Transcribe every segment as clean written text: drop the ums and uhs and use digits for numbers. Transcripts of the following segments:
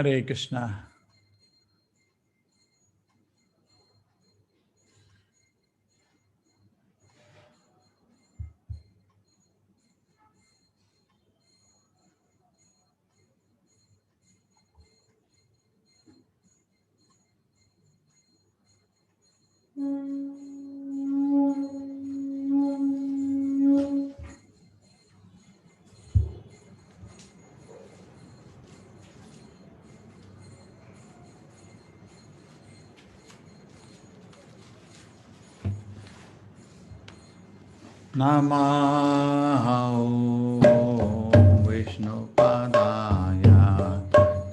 Hare Krishna. Namo Vishnu Padaya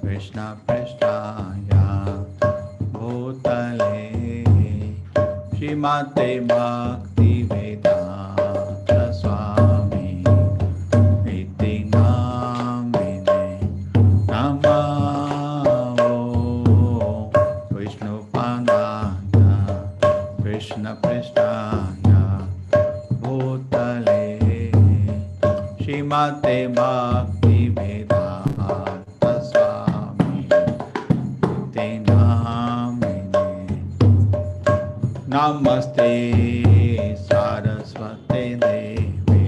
Krishna Pristaya Bhutale Shrimate Bhakti Vedanta Swami Iti Namine Namo Vishnu Padaya Krishna Pristaya Bhutale Shrimate Bhakti Vedanta Swami Iti Namine Namaste Saraswate Devi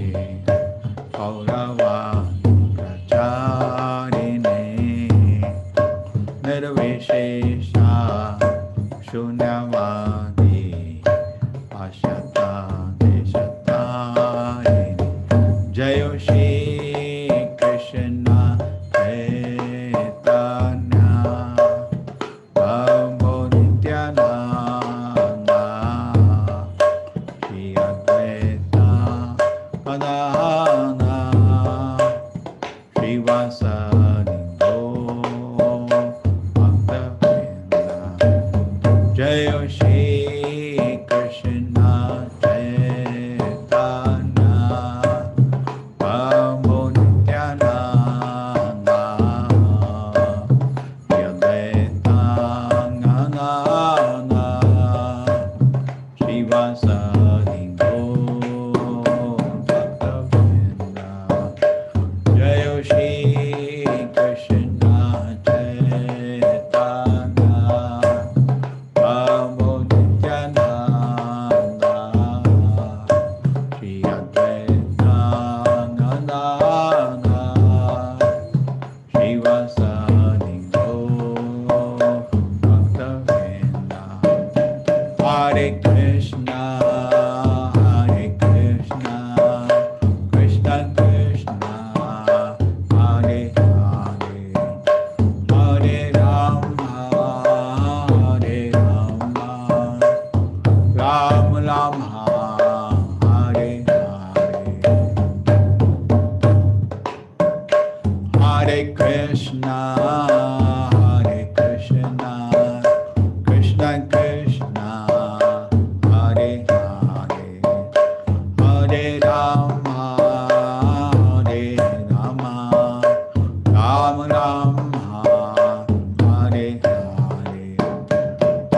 Gauravani Pracharine Nirvishesha Shunyavadi Ashata Deshatayini Jayo Shri Krishna Chaitanya Prabhu Nityananda Shri Advaita Gadadhara Srivasadi Bhakta Jaya Shri Krishna Chaitanya Prabhu Nityananda Shri Advaita Gadadhara Srivasadi Bhakta Jaya Shri Krishna Chaitanya Prabhu Nityananda Shri Advaita Gadadhara Srivasadi Bhakta Hare Krishna Hare Krishna Krishna Krishna Hare Hare Hare Rama Hare Rama Rama Rama Hare Hare Hare Krishna Hare Krishna Krishna Krishna Hare Hare Hare Rama Hare Rama Rama Rama Hare Hare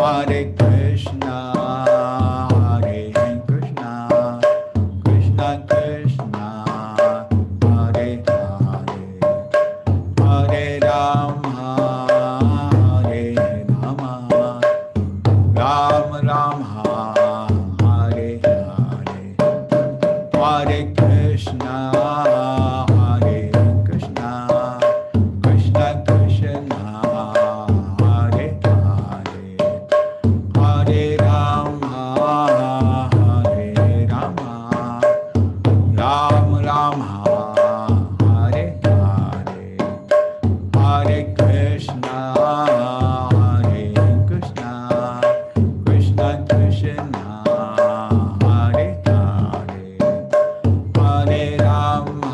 Hare Krishna Hare Krishna Krishna Krishna Hare Hare Hare Rama Hare Rama Rama Rama Hare Hare Hare Krishna Hare Krishna Krishna Krishna Hare Hare Hare Rama Hare Rama Rama Rama Hare Hare Hare Krishna Hare Krishna Krishna Krishna Hare Hare Hare Rama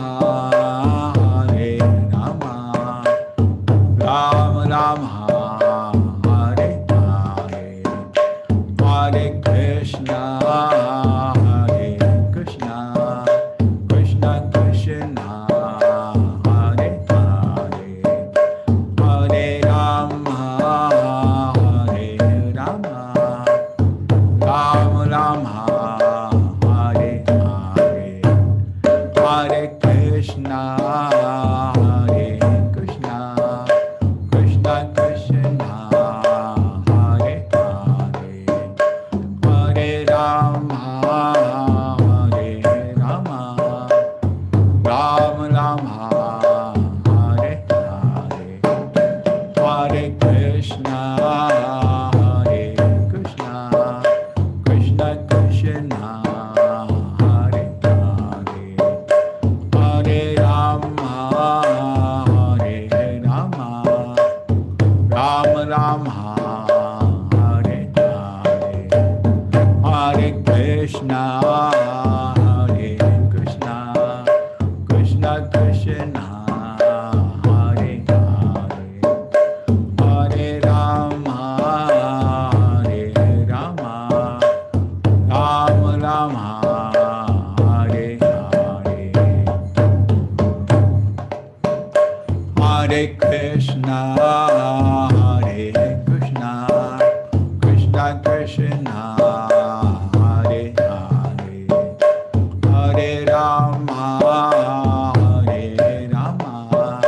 Rama, Hare Rama,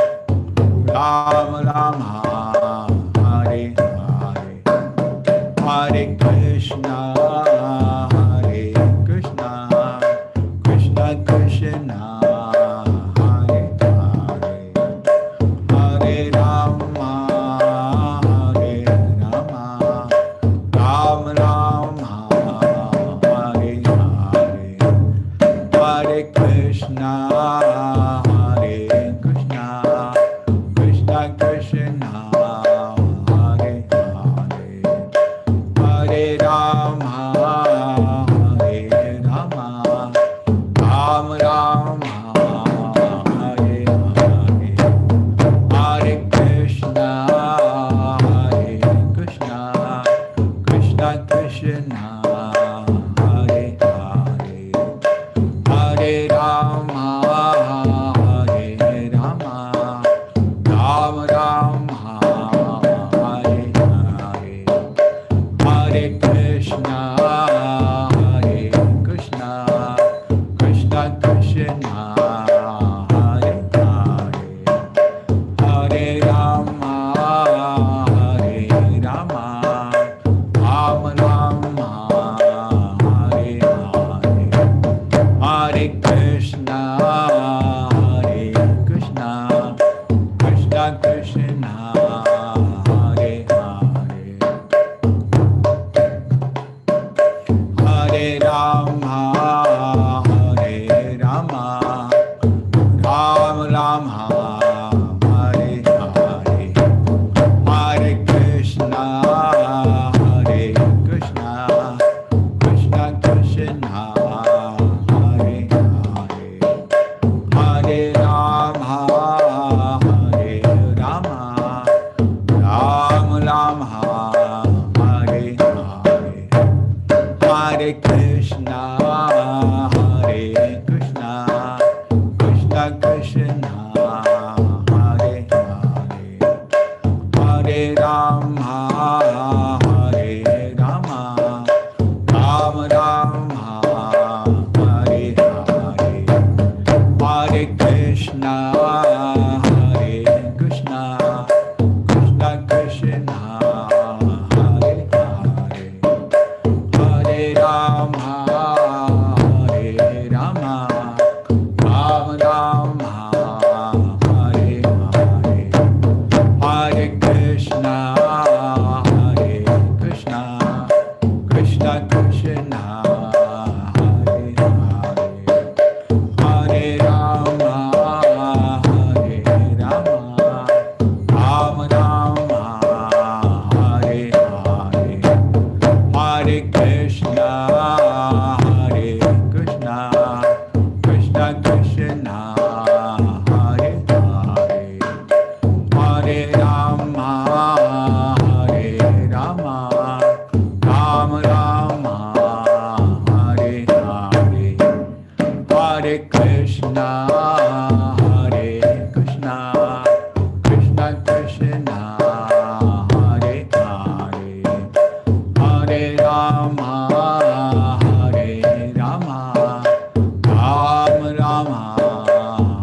Rama Rama, Hare Hare, Hare Krishna, Hare Krishna, Krishna Krishna, Hare Hare, Hare Rama, Hare Rama, Rama Rama, Hare Hare, Hare Krishna, Hare Krishna, Krishna Krishna, Hare Hare, Hare Rama, Hare Rama, Rama Rama, Hare Hare, Hare Krishna, Hare Krishna, Krishna Krishna, Hare Hare, Hare Rama, Hare Rama, Rama Rama, Hare Hare, Hare Krishna, Hare Krishna, Krishna Krishna, Hare Hare, Hare Rama, Hare Rama, Rama Rama, Hare Hare, Hare Krishna, Hare Krishna, Krishna Krishna, Hare Hare, Hare Rama, Hare Rama, Rama Rama, Hare Hare, Hare Krishna, Hare Krishna, Krishna Krishna, Hare Hare, Hare Rama, Hare Rama, Rama Rama, Hare Hare, Hare Krishna, Hare Krishna, Krishna Krishna, Hare Hare, Hare Rama, Hare Rama, Rama Rama, Hare Hare, Hare Krishna, Hare Krishna, Krishna Krishna, Hare Hare, Hare Rama, Hare Rama, Rama Rama, Hare Hare, Hare Krishna, Hare Krishna, Krishna Krishna, Hare Hare, Hare Rama, Hare Rama, Rama Rama, Hare Hare, Hare Krishna, Hare Krishna, Krishna Krishna, Hare Hare, Hare Rama, Hare Rama, Rama Rama, Hare Hare, Hare Krishna, Hare Krishna, Krishna Krishna, Hare Hare, Hare Rama, Hare Rama, Rama Rama,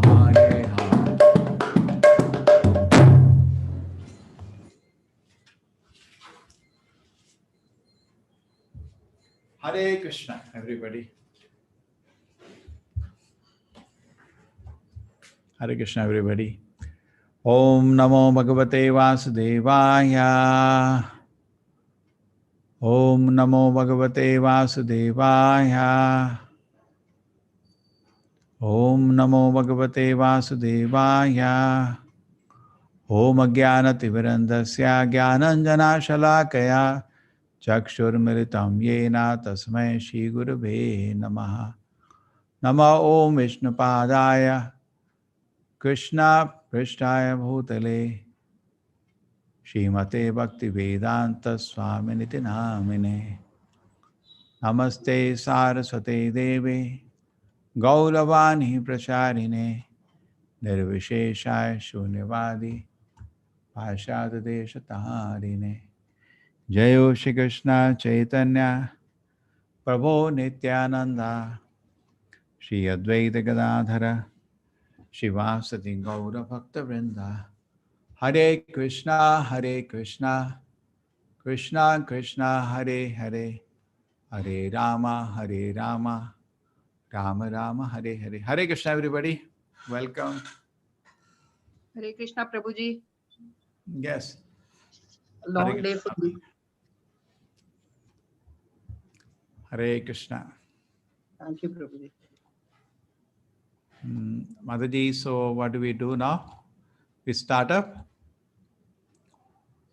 Hare Hare. Hare Krishna, everybody. Hare Krishna, everybody. Om Namo Bhagavate Vasudevaya. Om Namo Bhagavate Vasudevaya. Om Namo Bhagavate Vasudevaya. Om Ajnanatimirandasya Jnananjana Shalakaya Chakshurmilitam Yena Tasmai Shri Gurave Namaha. Nama Om Vishnupadaya Krishna Prishtaya Bhutale Shrimate Bhaktivedanta Swaminiti Namine. Namaste Saraswate Devi Gauravani Pracharine Nirvisheshaya Shunyavadi Pashadadeshatarine. Jayo Shri Krishna Chaitanya Prabhu Nityananda Shri Advaita Gadadhara Shivasati Gaura Bhakta Vrinda. Hare Krishna, Hare Krishna, Krishna Krishna, Hare Hare, Hare Rama, Hare Rama, Rama Rama, Hare Hare. Hare Krishna, everybody. Welcome. Hare Krishna, Prabhuji. Yes. A Hare long day for Krishna. you. Hare Krishna. Thank you, Prabhuji. Mataji, so what do we do now? We start up.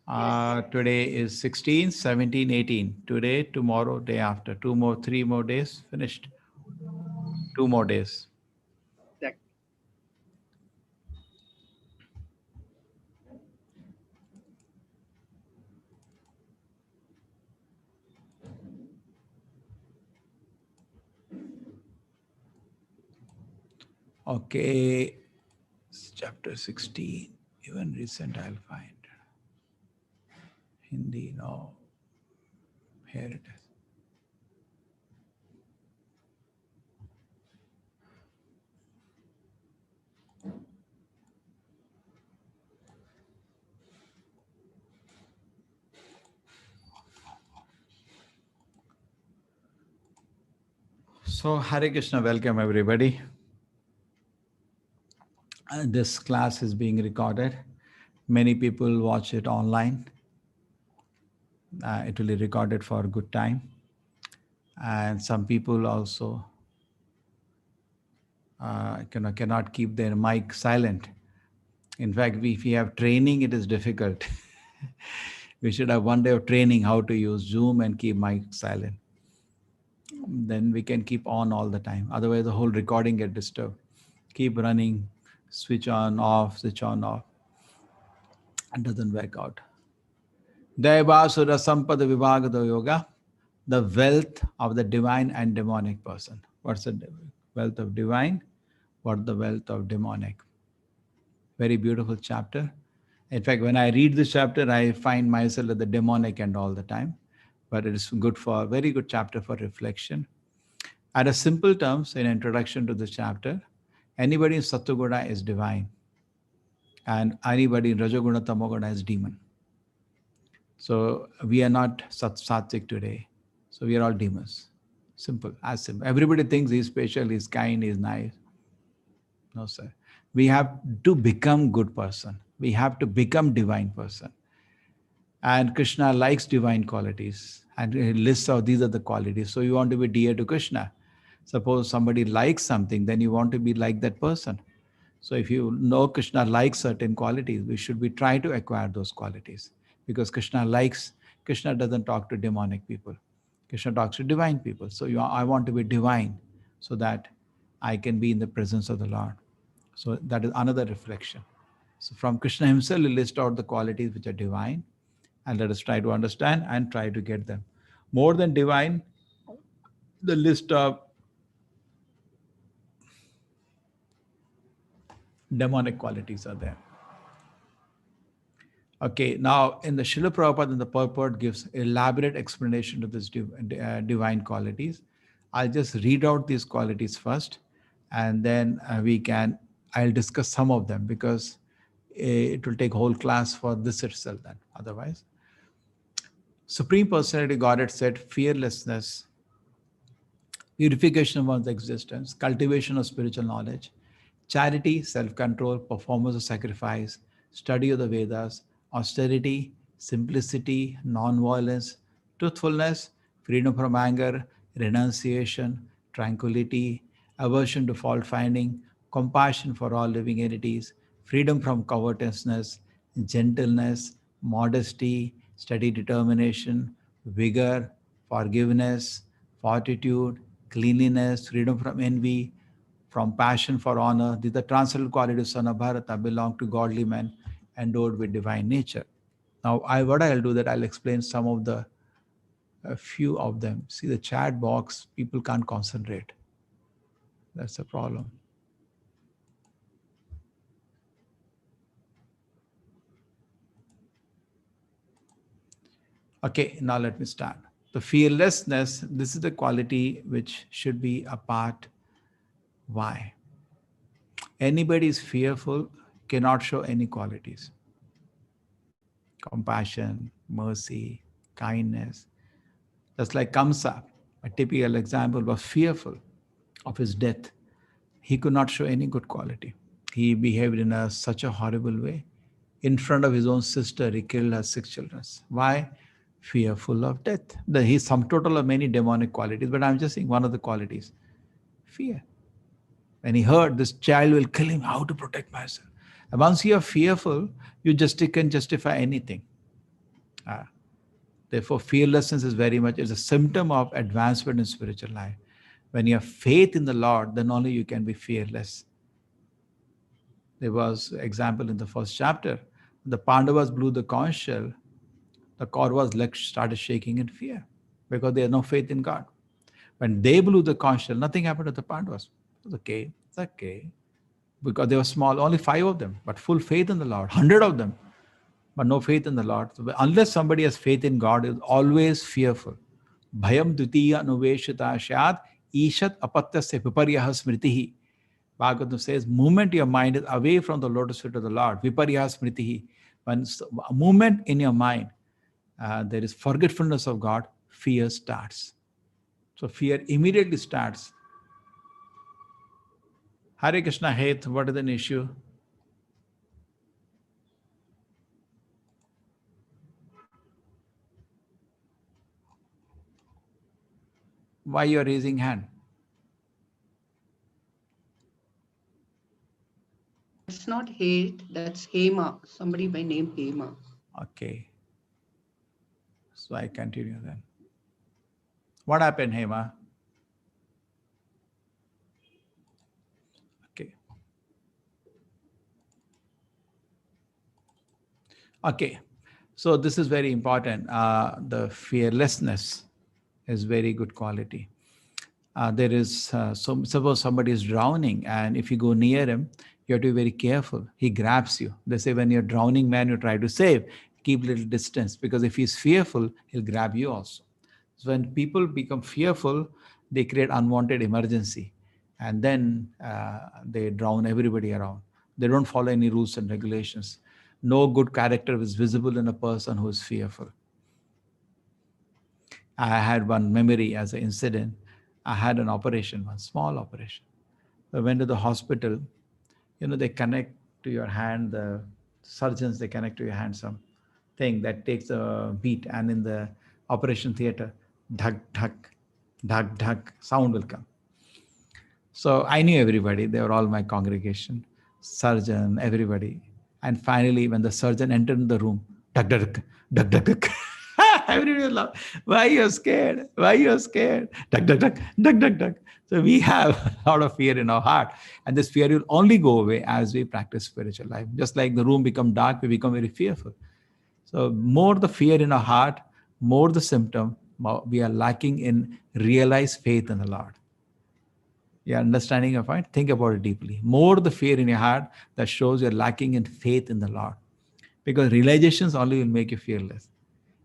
Yes. Today is 16, 17, 18. Today, tomorrow, day after. 2 more, 3 more days. Finished. 2 more days. Exactly. Okay. It's chapter 16. Even recent I'll find. Hindi, no. Here it is. So, Hare Krishna, welcome everybody. This class is being recorded. Many people watch it online. It will be recorded for a good time. And some people also cannot keep their mic silent. In fact, if we have training, it is difficult. We should have one day of training how to use Zoom and keep mic silent. Then we can keep on all the time. Otherwise, the whole recording get disturbed. Keep running, switch on, off, switch on, off. It doesn't work out. Daivasura Sampada Vivagada Yoga, the wealth of the divine and demonic person. What's the wealth of divine? What the wealth of demonic? Very beautiful chapter. In fact, when I read this chapter, I find myself at the demonic end all the time. But it is good for very good chapter for reflection. At a simple terms, in introduction to this chapter, anybody in Sattva is divine, and anybody in Rajoguna Tamoguna is demon. So we are not sattvic today. So we are all demons. Simple, as simple. Everybody thinks he's special, he's kind, he's nice. No, sir. We have to become good person. We have to become divine person. And Krishna likes divine qualities. And he lists out these are the qualities. So you want to be dear to Krishna. Suppose somebody likes something, then you want to be like that person. So if you know Krishna likes certain qualities, we should be trying to acquire those qualities. Because Krishna doesn't talk to demonic people. Krishna talks to divine people. So I want to be divine so that I can be in the presence of the Lord. So that is another reflection. So from Krishna himself, he lists out the qualities which are divine, and let us try to understand and try to get them. More than divine, the list of demonic qualities are there. Okay, now in the Srila Prabhupada in the purport gives elaborate explanation to this divine qualities. I'll just read out these qualities first, and then I'll discuss some of them because it will take whole class for this itself then, otherwise. Supreme Personality Godhead said fearlessness, purification of one's existence, cultivation of spiritual knowledge, charity, self-control, performance of sacrifice, study of the Vedas, austerity, simplicity, non-violence, truthfulness, freedom from anger, renunciation, tranquility, aversion to fault finding, compassion for all living entities, freedom from covetousness, gentleness, modesty, steady determination, vigor, forgiveness, fortitude, cleanliness, freedom from envy, from passion for honor. These are transcendental qualities, son of Bharata, belong to godly men endowed with divine nature. Now, what I'll do that I'll explain some of a few of them. See the chat box, people can't concentrate. That's the problem. Okay, now let me start. The fearlessness, this is the quality which should be a part Why? Anybody is fearful cannot show any qualities. Compassion, mercy, kindness. Just like Kamsa, a typical example, was fearful of his death. He could not show any good quality. He behaved in such a horrible way. In front of his own sister, he killed her 6 children. Why? Fearful of death. He's sum total of many demonic qualities, but I'm just saying one of the qualities. Fear. When he heard this child will kill him, how to protect myself? And once you are fearful, you just can justify anything. Therefore, fearlessness is very much is a symptom of advancement in spiritual life. When you have faith in the Lord, then only you can be fearless. There was example in the first chapter. The Pandavas blew the conch shell. The Kauravas' legs started shaking in fear because they had no faith in God. When they blew the conch shell, nothing happened to the Pandavas. It was okay. It's okay. Because they were small, only 5 of them, but full faith in the Lord, 100 of them, but no faith in the Lord. So unless somebody has faith in God, is always fearful. Bhayam dutiya anuveshita syat ishat apatyasya viparyaha smritihi. Bhagavad says, moment your mind is away from the lotus feet of the Lord, viparyaha smritihi. When a moment in your mind, there is forgetfulness of God, fear starts. So fear immediately starts. Hare Krishna Heth, what is an issue? Why you are raising hand? It's not hate, that's Hema. Somebody by name Hema. Okay. So I continue then. What happened, Hema? Okay. Okay. So this is very important. The fearlessness is very good quality. There is, suppose somebody is drowning, and if you go near him, you have to be very careful. He grabs you. They say when you're drowning man, you try to save, keep little distance, because if he's fearful, he'll grab you also. So when people become fearful, they create unwanted emergency, and then they drown everybody around. They don't follow any rules and regulations. No good character is visible in a person who is fearful. I had one memory as an incident. I had an operation, one small operation. I went to the hospital. They connect to your hand, the surgeons, they connect to your hand some thing that takes a beat. And in the operation theater, dhak, dhak, dhak, dhak, sound will come. So I knew everybody. They were all my congregation, surgeon, everybody. And finally, when the surgeon entered in the room, dhak, dhak, dhak, dhak, dhak. Everybody laughed. Why you're scared? Why you're scared? Duck, duck, duck, duck, duck, duck. So we have a lot of fear in our heart. And this fear will only go away as we practice spiritual life. Just like the room become dark, we become very fearful. So more the fear in our heart, more the symptom, more we are lacking in realized faith in the Lord. You're understanding your point? Think about it deeply. More the fear in your heart, that shows you're lacking in faith in the Lord. Because realizations only will make you fearless.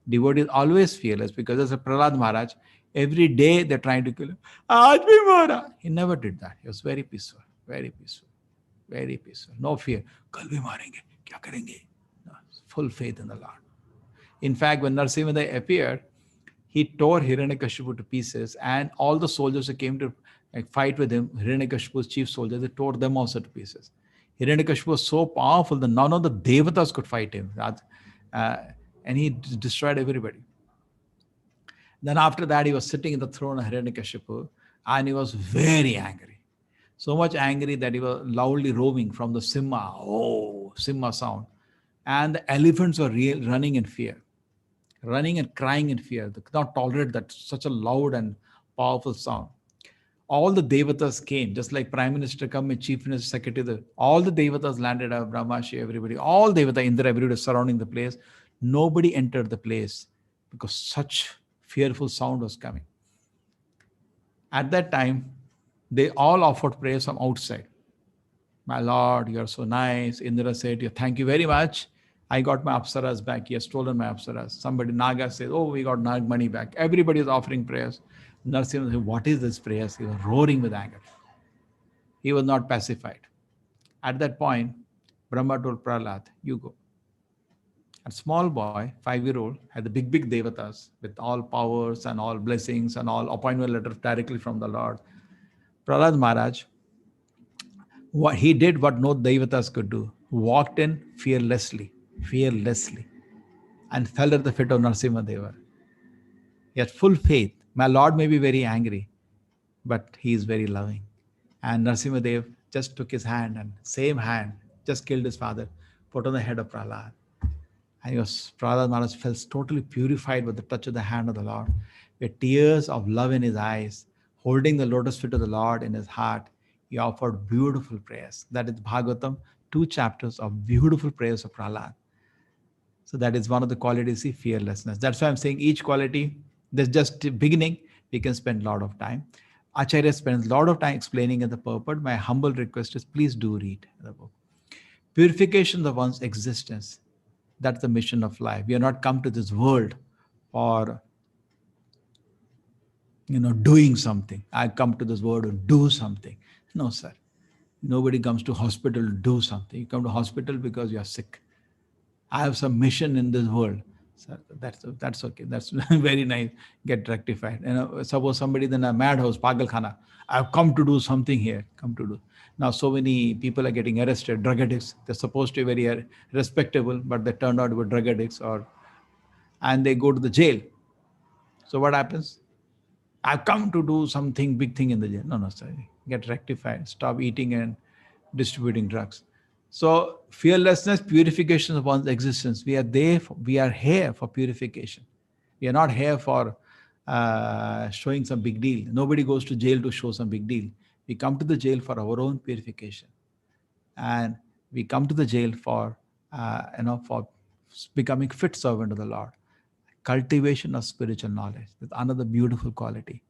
Devotee is always fearless, because as a Prahlad Maharaj, every day they're trying to kill him. Aaj bhi mara. He never did that. He was very peaceful, very peaceful, very peaceful. No fear. Kal bhi marenge. Kya karenge? No, full faith in the Lord. In fact, when Narasimha appeared, he tore Hiranyakashipu to pieces, and all the soldiers who came to fight with him, Hiranyakashipu's chief soldiers, they tore them also to pieces. Hiranyakashipu was so powerful that none of the devatas could fight him. And he destroyed everybody. Then after that, he was sitting in the throne of Hiranyakashipu, and he was very angry. So much angry that he was loudly roaring from the Simha sound. And the elephants were running in fear, running and crying in fear. They could not tolerate that such a loud and powerful sound. All the devatas came, just like Prime Minister come and Chief Minister, Secretary. All the devatas landed up, Brahmashi, everybody. All devata, Indra, everybody surrounding the place. Nobody entered the place because such fearful sound was coming. At that time, they all offered prayers from outside. My Lord, you are so nice. Indra said, thank you very much. I got my apsaras back. He has stolen my apsaras. Somebody, Naga, said, oh, we got Nag money back. Everybody is offering prayers. Narasimha said, what is this prayers? He was roaring with anger. He was not pacified. At that point, Brahma told Prahlad, you go. A small boy, 5-year-old, had the big, big devatas with all powers and all blessings and all appointment letters directly from the Lord. Prahlad Maharaj, what he did what no devatas could do, walked in fearlessly, and fell at the feet of Narasimha Deva. He had full faith. My Lord may be very angry, but he is very loving. And Narasimha Dev just took his hand and same hand just killed his father, put on the head of Prahlad. And Prahlad Maharaj felt totally purified with the touch of the hand of the Lord, with tears of love in his eyes, holding the lotus feet of the Lord in his heart. He offered beautiful prayers. That is Bhagavatam, 2 chapters of beautiful prayers of Prahlad. So that is one of the qualities, see, fearlessness. That's why I'm saying each quality, there's just beginning, we can spend a lot of time. Acharya spends a lot of time explaining the purport. My humble request is please do read the book. Purification of one's existence. That's the mission of life. We are not come to this world for doing something. I come to this world to do something. No, sir. Nobody comes to hospital to do something. You come to hospital because you are sick. I have some mission in this world. So that's okay. That's very nice. Get rectified. Suppose somebody then a madhouse, pagalkhana. I've come to do something here. Come to do. Now so many people are getting arrested. Drug addicts. They're supposed to be very respectable, but they turned out to be drug addicts, and they go to the jail. So what happens? I've come to do something big thing in the jail. No, no, sorry. Get rectified. Stop eating and distributing drugs. So fearlessness, purification of one's existence. We are there. We are here for purification. We are not here for showing some big deal. Nobody goes to jail to show some big deal. We come to the jail for our own purification, and we come to the jail for for becoming fit servant of the Lord. Cultivation of spiritual knowledge. That's another beautiful quality.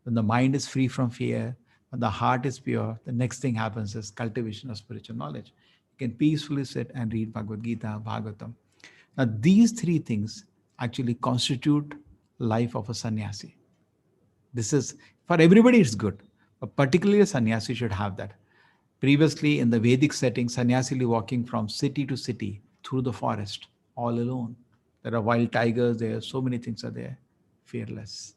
When the mind is free from fear, when the heart is pure, the next thing happens is cultivation of spiritual knowledge. You can peacefully sit and read Bhagavad Gita, Bhagavatam. Now, these 3 things actually constitute life of a sannyasi. This is, for everybody it's good, but particularly a sannyasi should have that. Previously, in the Vedic setting, sannyasi walking from city to city through the forest, all alone. There are wild tigers there, so many things are there. Fearless.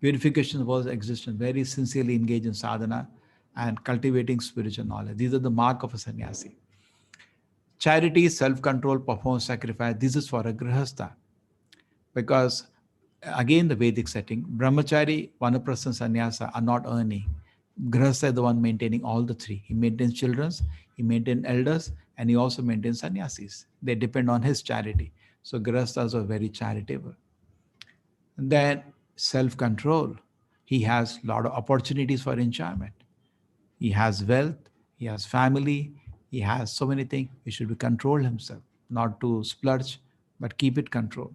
Purification was existence, very sincerely engaged in sadhana and cultivating spiritual knowledge. These are the mark of a sannyasi. Charity, self-control, performance, sacrifice. This is for a grihastha. Because again, the Vedic setting, brahmachari, vanaprastha, sannyasa are not earning. Grihastha is the one maintaining all the 3. He maintains children, he maintains elders, and he also maintains sannyasis. They depend on his charity. So grihasthas are very charitable. And then self-control. He has a lot of opportunities for enjoyment. He has wealth, he has family, he has so many things. He should be control himself, not to splurge, but keep it controlled.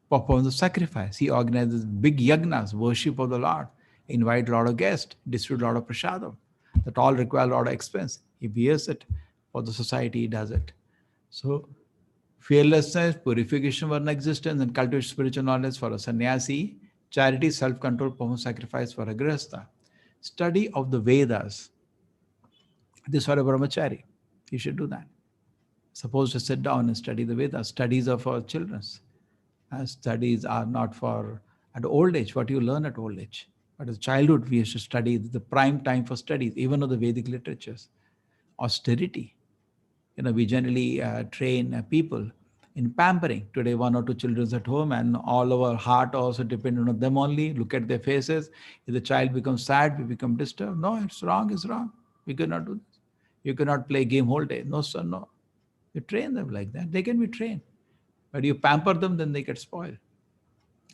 Performs the sacrifice. He organizes big yagnas, worship of the Lord, invite a lot of guests, distribute a lot of prasadam. That all require a lot of expense. He bears it. For the society, he does it. So fearlessness, purification of existence, and cultivation spiritual knowledge for a sannyasi, charity, self-control, performance, sacrifice for a grihastha. Study of the Vedas. This for a brahmachari. You should do that. Supposed to sit down and study the Vedas. Studies are for children. Studies are not for at old age, what you learn at old age. But as childhood, we should study the prime time for studies, even of the Vedic literatures. Austerity. We generally train people in pampering. Today, 1 or 2 children at home, and all our heart also dependent on them only. Look at their faces. If the child becomes sad, we become disturbed. No, it's wrong, it's wrong. We cannot do this. You cannot play game whole day. No, sir, no. You train them like that. They can be trained. But you pamper them, then they get spoiled.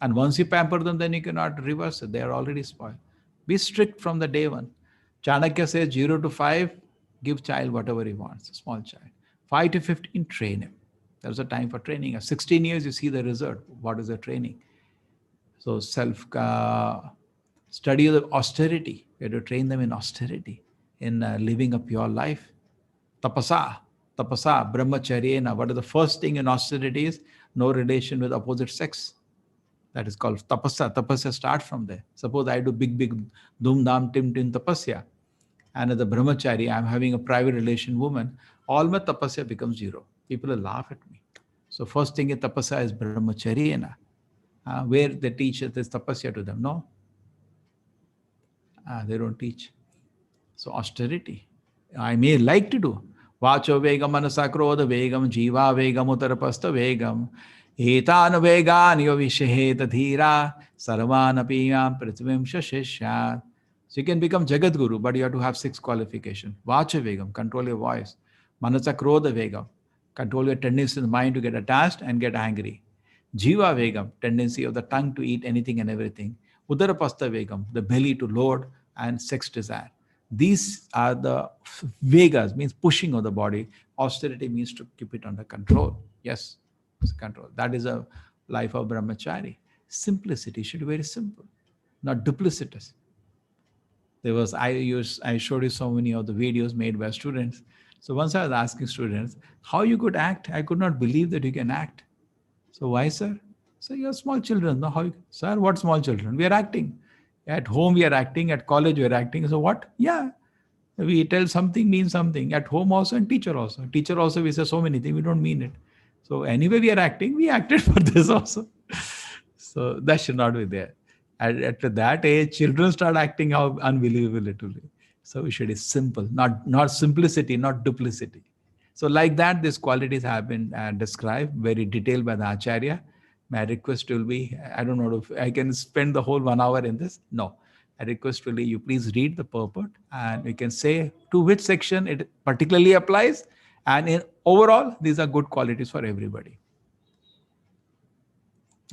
And once you pamper them, then you cannot reverse it. They are already spoiled. Be strict from the day one. Chanakya says 0 to 5, give child whatever he wants, a small child. 5 to 15, train him. There's a time for training. At 16 years, you see the result. What is the training? So study of the austerity. You have to train them in austerity, in living a pure life. Tapasa, brahmacharyena. What is the first thing in austerity is? No relation with opposite sex. That is called tapasya. Tapasya starts from there. Suppose I do big, big, dhum dham, tim, tim, tapasya. and as a brahmachari, I'm having a private relation woman, all my tapasya becomes zero. People will laugh at me. So first thing in tapasya is brahmacharya, where they teach this tapasya to them. No, they don't teach. So austerity. I may like to do. Vacho vegam manasakrodha vegam jiva vegam uttarapasta vegam etana vegan yovisheheta dhira sarvana piyam prithvim shashishya. So you can become Jagat Guru, but you have to have 6 qualifications. Vacha vegam, control your voice. Manasakrodha vegam, control your tendency in the mind to get attached and get angry. Jiva vegam, tendency of the tongue to eat anything and everything. Udarapasta vegam, the belly to load and sex desire. These are the vegas, means pushing of the body. Austerity means to keep it under control. Yes, it's control. That is a life of brahmachari. Simplicity should be very simple, not duplicitous. I showed you so many of the videos made by students. So once I was asking students, how you could act? I could not believe that you can act. So why, sir? So you're small children. No, how? Sir, what small children? We are acting. At home we are acting. At college we are acting. So what? Yeah, we tell something means something. At home also and teacher also. Teacher also we say so many things. We don't mean it. So anyway we are acting. We acted for this also. So that should not be there. At that age, children start acting how unbelievable it will be. So we should be simple, not simplicity, not duplicity. So like that, these qualities have been described very detailed by the Acharya. My request will be, I don't know if I can spend the whole 1 hour in this. No. I request will be you please read the purport and we can say to which section it particularly applies. And in overall, these are good qualities for everybody.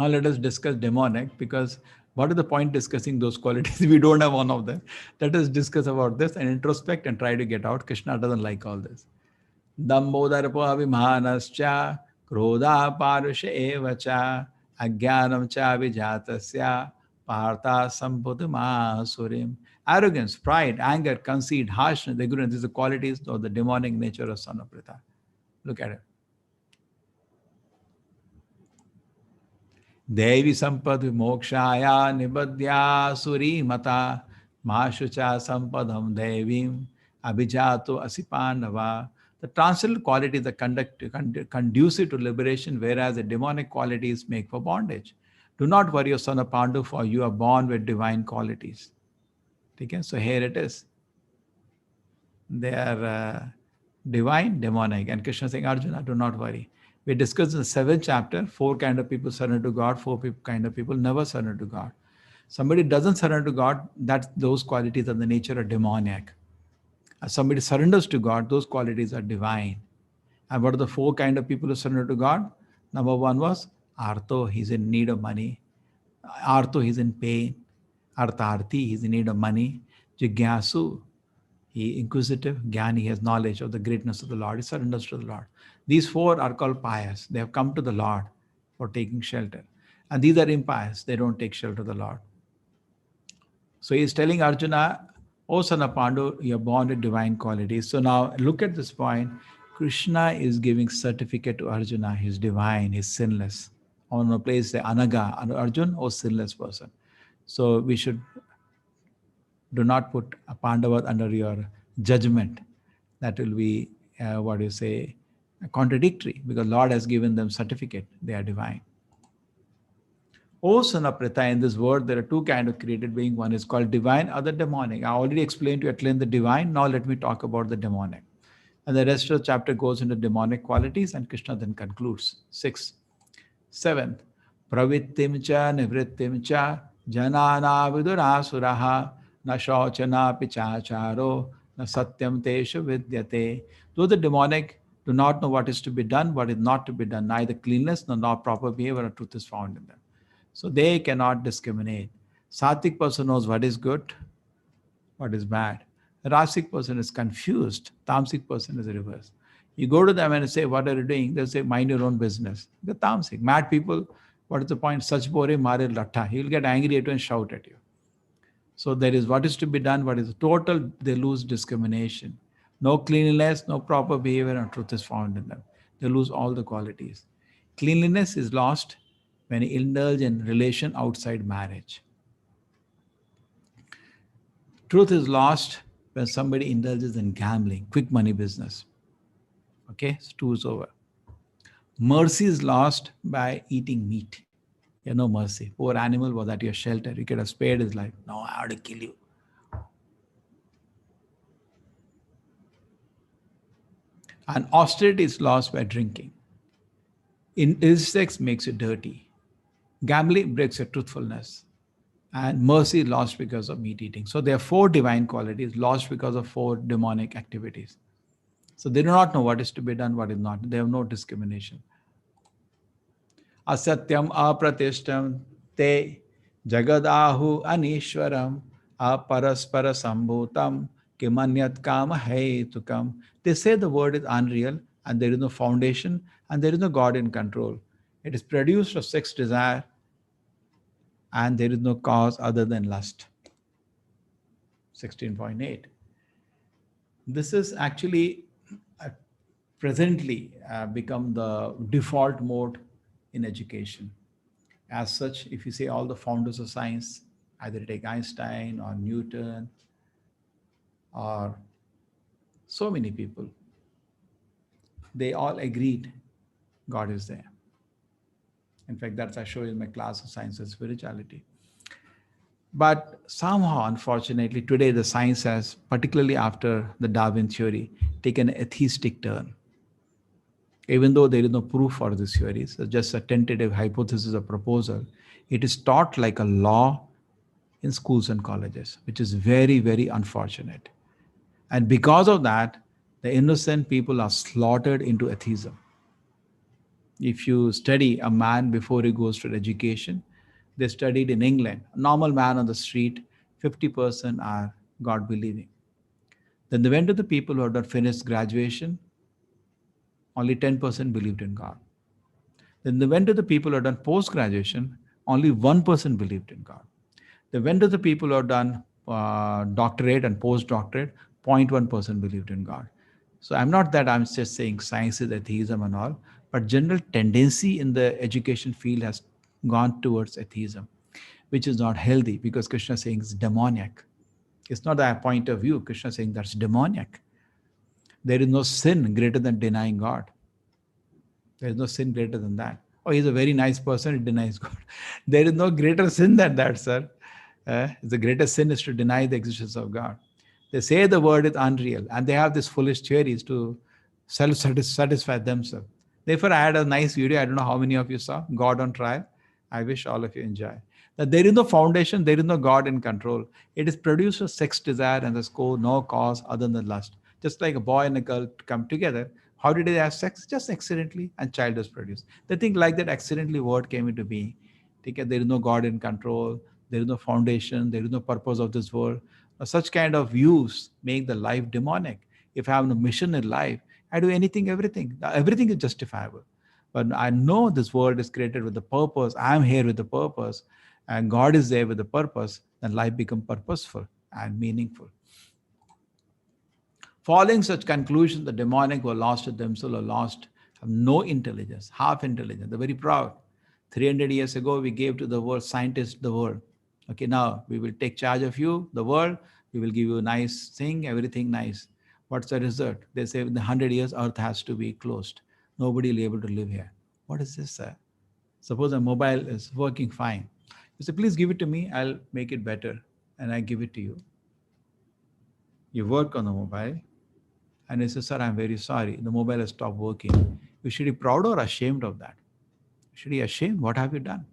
Now let us discuss demonic, because what is the point discussing those qualities? We don't have one of them. Let us discuss about this and introspect and try to get out. Krishna doesn't like all this. Dambodharpa vimhanascha krodha parusha evacha ajnanam cha vijatasya partha samputama surim. Arrogance, pride, anger, conceit, harshness, ignorance, these are qualities of the demonic nature of son of Pritha. Look at it. Devi sampad vimokshaya nibadya suri mata mashucha sampadam devim abhijato asipandava. The transcendental qualities are conducive to liberation, whereas the demonic qualities make for bondage. Do not worry, O son of Pandu, for you are born with divine qualities. Okay? So here it is. They are divine, demonic. And Krishna saying, Arjuna, do not worry. We discussed in the 7th chapter, 4 kind of people surrender to God, 4 kind of people never surrender to God. Somebody doesn't surrender to God, those qualities are the nature of demoniac. As somebody surrenders to God, those qualities are divine. And what are the 4 kind of people who surrender to God? Number 1 was Artho, he's in need of money. Artho, he's in pain. Artharthi, he's in need of money. Jigyasu, he inquisitive. Jnani, he has knowledge of the greatness of the Lord. He surrenders to the Lord. These 4 are called pious. They have come to the Lord for taking shelter. And these are impious. They don't take shelter of the Lord. So he is telling Arjuna, O son of Pandu, you are born with divine qualities. So now look at this point. Krishna is giving certificate to Arjuna. He's divine, he's sinless. On a place, say Anaga, Arjun, O sinless person. So we should do not put a Pandava under your judgment. That will be, contradictory, because Lord has given them certificate. They are divine. O son of Pritha, in this word, there are 2 kinds of created being. One is called divine, other demonic. I already explained to you at length the divine. Now let me talk about the demonic. And the rest of the chapter goes into demonic qualities, and Krishna then concludes. 6. 7th. Pravittim cha nivrittim cha janana vidurasuraha na shauchana pichacharo na satyam tesha vidyate. Though the demonic do not know what is to be done, what is not to be done, neither cleanness nor proper behavior or truth is found in them. So they cannot discriminate. Sattvic person knows what is good, what is bad. The Rasic person is confused. Tamasic person is the reverse. You go to them and say, what are you doing? They'll say, mind your own business. The Tamasic. Mad people, what is the point? Sach bore mare latta. He will get angry at you and shout at you. So there is what is to be done, what is total, they lose discrimination. No cleanliness, no proper behavior, and truth is found in them. They lose all the qualities. Cleanliness is lost when you indulge in relation outside marriage. Truth is lost when somebody indulges in gambling, quick money business. Okay, so two is over. Mercy is lost by eating meat. You have no mercy. Poor animal was at your shelter. You could have spared his life. No, I have to kill you. And austerity is lost by drinking. Insects makes you dirty. Gambling breaks your truthfulness. And mercy is lost because of meat eating. So there are four divine qualities lost because of four demonic activities. So they do not know what is to be done, what is not. They have no discrimination. Asatyam apratishtam te jagadahu anishwaram aparaspara sambhutam kimanyat kama hetukam. They say the word is unreal and there is no foundation and there is no God in control. It is produced of sex desire and there is no cause other than lust. 16.8. This is actually presently become the default mode in education. As such, if you say all the founders of science, either take Einstein or Newton or so many people, they all agreed God is there. In fact, that's I show in my class of science and spirituality. But somehow, unfortunately, today the science has, particularly after the Darwin theory, taken an atheistic turn. Even though there is no proof for this theory, it's just a tentative hypothesis or proposal, it is taught like a law in schools and colleges, which is very, very unfortunate. And because of that, the innocent people are slaughtered into atheism. If you study a man before he goes to education, they studied in England, a normal man on the street, 50% are God believing. Then they went to the people who had not finished graduation, only 10% believed in God. Then they went to the people who had done post graduation, only 1% believed in God. They went to the people who had done doctorate and postdoctorate, 0.1% believed in God. So I'm just saying science is atheism and all, but general tendency in the education field has gone towards atheism, which is not healthy because Krishna is saying it's demoniac. It's not that point of view. Krishna is saying that's demoniac. There is no sin greater than denying God. There is no sin greater than that. Oh, he's a very nice person, he denies God. There is no greater sin than that, sir. The greatest sin is to deny the existence of God. They say the word is unreal and they have these foolish theories to satisfy themselves. Therefore, I had a nice video. I don't know how many of you saw God on trial. I wish all of you enjoy. That there is no foundation, there is no God in control. It is produced of sex desire and there's no cause other than lust. Just like a boy and a girl come together. How did they have sex? Just accidentally, and child was produced. They think like that accidentally word came into being. There is no God in control, there is no foundation, there is no purpose of this world. Such kind of views make the life demonic. If I have no mission in life, I do anything, everything. Everything is justifiable. But I know this world is created with a purpose. I am here with a purpose, and God is there with a purpose. Then life becomes purposeful and meaningful. Following such conclusions, the demonic were lost to themselves, or lost, have no intelligence, half intelligence. They're very proud. 300 years ago, we gave to the world scientists the world. Okay, now we will take charge of you, the world. We will give you a nice thing, everything nice. What's the result? They say in the 100 years, Earth has to be closed. Nobody will be able to live here. What is this, sir? Suppose a mobile is working fine. You say, please give it to me. I'll make it better. And I give it to you. You work on the mobile. And he says, sir, I'm very sorry. The mobile has stopped working. You should be proud or ashamed of that. You should be ashamed. What have you done?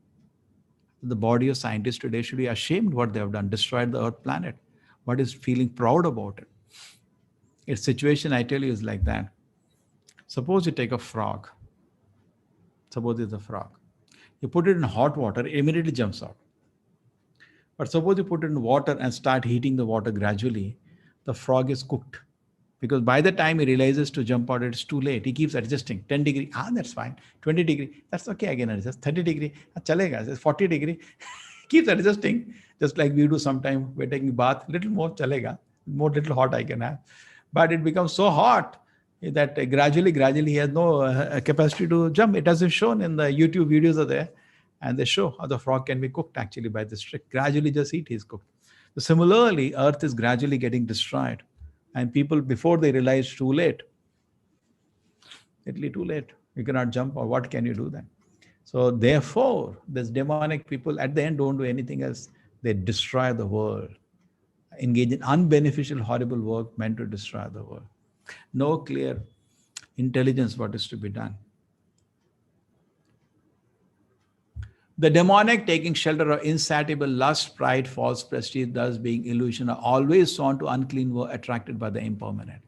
The body of scientists today should be ashamed what they have done, destroyed the earth planet. What is feeling proud about it? Its situation, I tell you, is like that. Suppose you take a frog. Suppose it's a frog. You put it in hot water, it immediately jumps out. But suppose you put it in water and start heating the water gradually, the frog is cooked. Because by the time he realizes to jump out, it's too late. He keeps adjusting. 10 degree, that's fine. 20 degree, that's okay, again adjust. 30 degree, chalega. 40 degree, keeps adjusting. Just like we do sometime, we're taking bath, little more chalega, more little hot I can have. But it becomes so hot that gradually he has no capacity to jump. It has been shown in the YouTube videos are there. And they show how the frog can be cooked actually by this trick. Gradually just eat, he's cooked. So similarly, earth is gradually getting destroyed. And people, before they realize, too late. It'll be too late. You cannot jump, or what can you do then? So therefore, this demonic people at the end don't do anything else. They destroy the world, engage in unbeneficial, horrible work meant to destroy the world. No clear intelligence what is to be done. The demonic taking shelter of insatiable lust, pride, false prestige, thus being illusion, are always drawn to unclean work, attracted by the impermanent.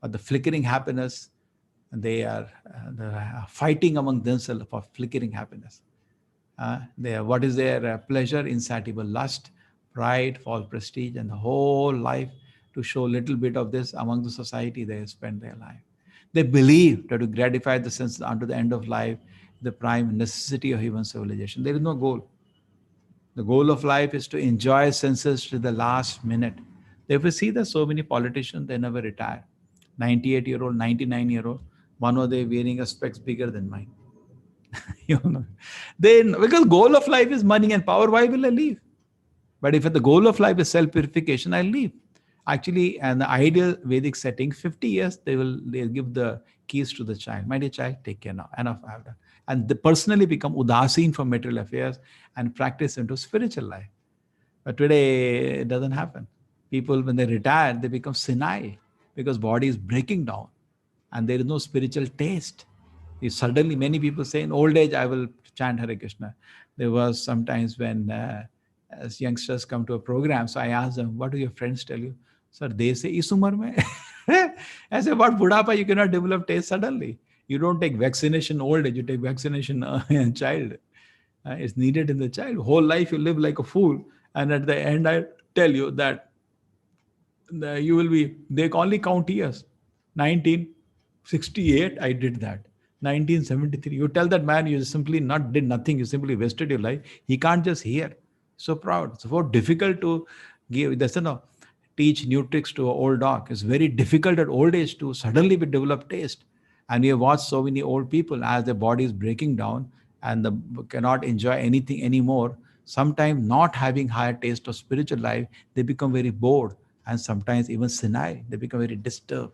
But the flickering happiness, they are fighting among themselves for flickering happiness. What is their pleasure? Insatiable lust, pride, false prestige, and the whole life to show a little bit of this among the society they spend their life. They believe that to gratify the senses unto the end of life, the prime necessity of human civilization. There is no goal. The goal of life is to enjoy senses to the last minute. If we see that so many politicians, they never retire. 98-year-old, 99-year-old, one of them wearing a specs bigger than mine. you know, then because goal of life is money and power, why will I leave? But if the goal of life is self-purification, I'll leave. Actually, and the ideal Vedic setting, 50 years, they'll give the keys to the child. My dear child, take care now. Enough I have done. And they personally become udasin from material affairs and practice into spiritual life. But today, it doesn't happen. People, when they retire, they become senile because body is breaking down and there is no spiritual taste. Suddenly, many people say, in old age, I will chant Hare Krishna. There was sometimes when as youngsters come to a program, so I ask them, what do your friends tell you? Sir, they say, is umar mein? I say, what budapa, you cannot develop taste suddenly. You don't take vaccination old age, you take vaccination in child. It's needed in the child. Whole life you live like a fool. And at the end, I tell you that you will be, they only count years. 1968, I did that. 1973, you tell that man you simply not did nothing, you simply wasted your life. He can't just hear. So proud. It's so difficult to give. That's no teach new tricks to an old dog. It's very difficult at old age to suddenly be develop taste. And we have watched so many old people as their body is breaking down and the cannot enjoy anything anymore. Sometimes not having higher taste of spiritual life, they become very bored and sometimes even senile. They become very disturbed.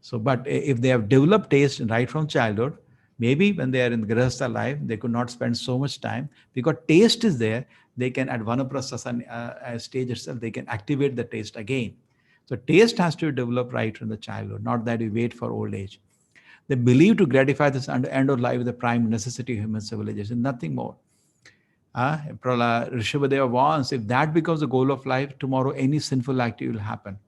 So, but if they have developed taste right from childhood, maybe when they are in Grihastha life, they could not spend so much time because taste is there. They can at Vanaprastha stage itself, they can activate the taste again. So taste has to develop right from the childhood, not that we wait for old age. They believe to gratify this end of life is the prime necessity of human civilization, nothing more. Rishabhadeva wants, if that becomes the goal of life, tomorrow any sinful activity will happen.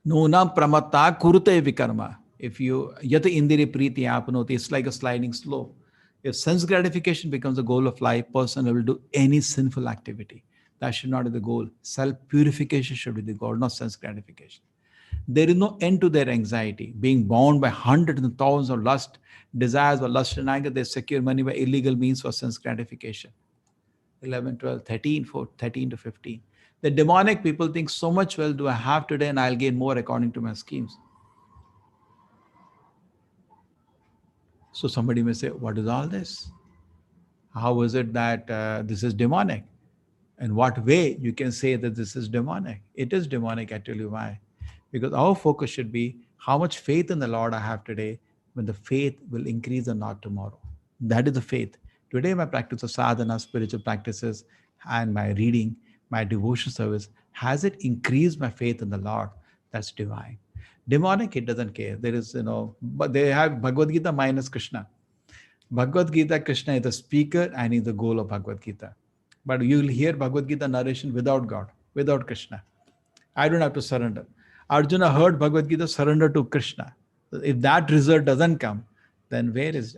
Nuna pramatta kurute vikarma. If you yata indiri priti apnoti, it's like a sliding slope. If sense gratification becomes the goal of life, person will do any sinful activity. That should not be the goal. Self-purification should be the goal, not sense gratification. There is no end to their anxiety. Being bound by hundreds and thousands of lust, desires or lust and anger, they secure money by illegal means for sense gratification. 11, 12, 13 to 15. The demonic people think so much wealth do I have today and I'll gain more according to my schemes. So somebody may say, what is all this? How is it that this is demonic? In what way you can say that this is demonic? It is demonic, I tell you why. Because our focus should be how much faith in the Lord I have today, when the faith will increase or not tomorrow. That is the faith. Today my practice of sadhana, spiritual practices, and my reading, my devotion service, has it increased my faith in the Lord? That's divine. Demonic, it doesn't care. There is, but they have Bhagavad Gita minus Krishna. Bhagavad Gita, Krishna is the speaker and is the goal of Bhagavad Gita. But you will hear Bhagavad Gita narration without God, without Krishna. I don't have to surrender. Arjuna heard Bhagavad Gita, surrender to Krishna. If that result doesn't come, then where is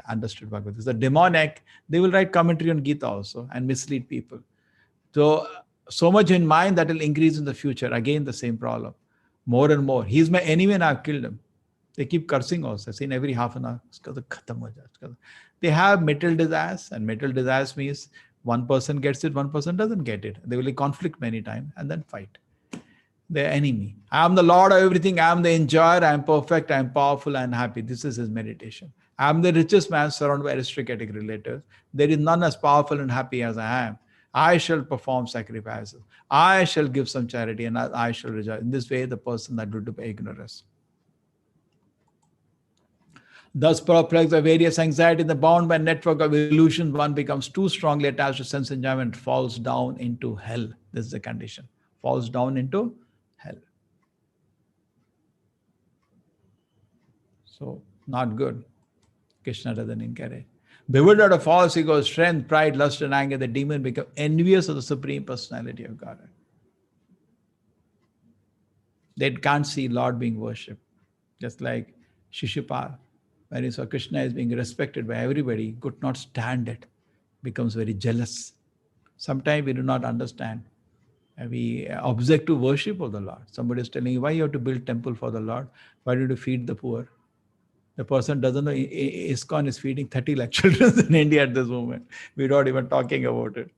understood Bhagavad Gita? The demonic, they will write commentary on Gita also and mislead people. So much in mind that will increase in the future. Again, the same problem. More and more. He's my enemy and I've killed him. They keep cursing also. In every half an hour. They have material desires, and material desires means one person gets it, one person doesn't get it. They will conflict many times and then fight. Their enemy. I am the Lord of everything. I am the enjoyer. I am perfect. I am powerful and happy. This is his meditation. I am the richest man surrounded by aristocratic relatives. There is none as powerful and happy as I am. I shall perform sacrifices. I shall give some charity and I shall rejoice. In this way, the person that would be ignorance. Thus, perplexed by various anxiety, the bound by network of illusion, one becomes too strongly attached to sense enjoyment, falls down into hell. This is the condition. Falls down into hell. So, not good. Krishna doesn't encourage. Bewildered of false ego, strength, pride, lust, and anger, the demon become envious of the Supreme Personality of God. They can't see Lord being worshipped. Just like Shishupal, when he saw Krishna is being respected by everybody, could not stand it, becomes very jealous. Sometimes we do not understand. We object to worship of the Lord. Somebody is telling you, why you have to build temple for the Lord? Why do you feed the poor? The person doesn't know ISKCON is feeding 30 lakh children in India at this moment. We're not even talking about it.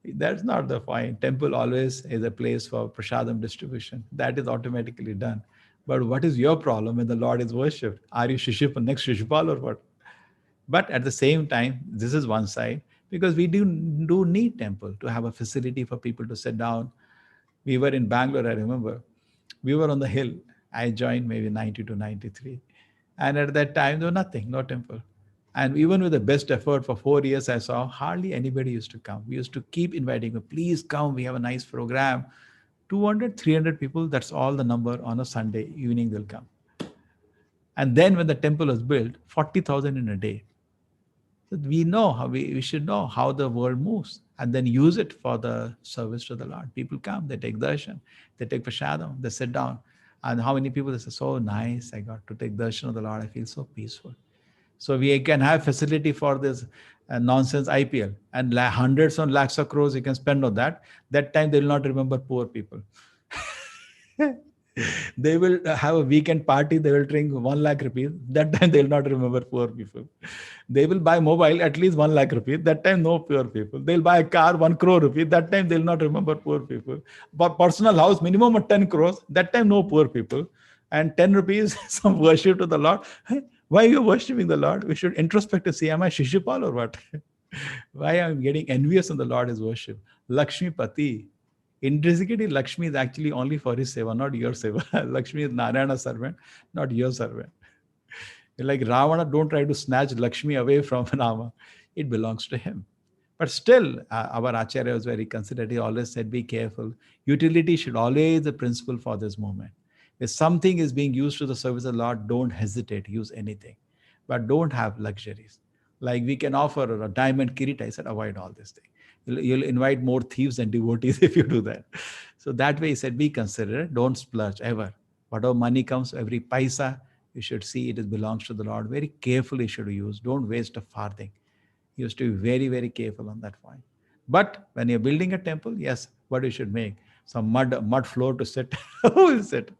That's not the point. Temple always is a place for prasadam distribution. That is automatically done. But what is your problem when the Lord is worshipped? Are you Shishupal, next Shishupal or what? But at the same time, this is one side, because we do need temple to have a facility for people to sit down. We were in Bangalore, I remember. We were on the hill. I joined maybe 90 to 93. And at that time, there was nothing, no temple. And even with the best effort for 4 years, I saw hardly anybody used to come. We used to keep inviting them, please come, we have a nice program. 200, 300 people, that's all the number on a Sunday evening they'll come. And then when the temple was built, 40,000 in a day. So we know how we should know how the world moves and then use it for the service to the Lord. People come, they take darshan, they take prasadam, they sit down. And how many people they say, so nice, I got to take darshan of the Lord, I feel so peaceful. So we can have facility for this nonsense IPL and hundreds and lakhs of crores you can spend on that. That time they will not remember poor people. They will have a weekend party, they will drink 1 lakh rupees. That time they will not remember poor people. They will buy mobile at least 1 lakh rupees. That time no poor people. They'll buy a car 1 crore rupees. That time they'll not remember poor people. But personal house minimum of 10 crores. That time no poor people. And 10 rupees some worship to the Lord. Hey, why are you worshiping the Lord? We should introspect to see, am I Shishupal or what? Why am I getting envious when the Lord is worship? Lakshmi Pati. Intrinsically, Lakshmi is actually only for his seva, not your seva. Lakshmi is Narayana's servant, not your servant. Like Ravana, don't try to snatch Lakshmi away from Rama. It belongs to him. But still, our Acharya was very considerate. He always said, be careful. Utility should always be the principle for this movement. If something is being used to the service of the Lord, don't hesitate, use anything. But don't have luxuries. Like we can offer a diamond kirita, I said, avoid all this thing. You'll invite more thieves and devotees if you do that. So that way he said, be considerate, don't splurge ever. Whatever money comes, every paisa, you should see it belongs to the Lord. Very carefully you should use. Don't waste a farthing. You have to be very, very careful on that point. But when you're building a temple, yes, what you should make? Some mud floor to sit. Who will sit?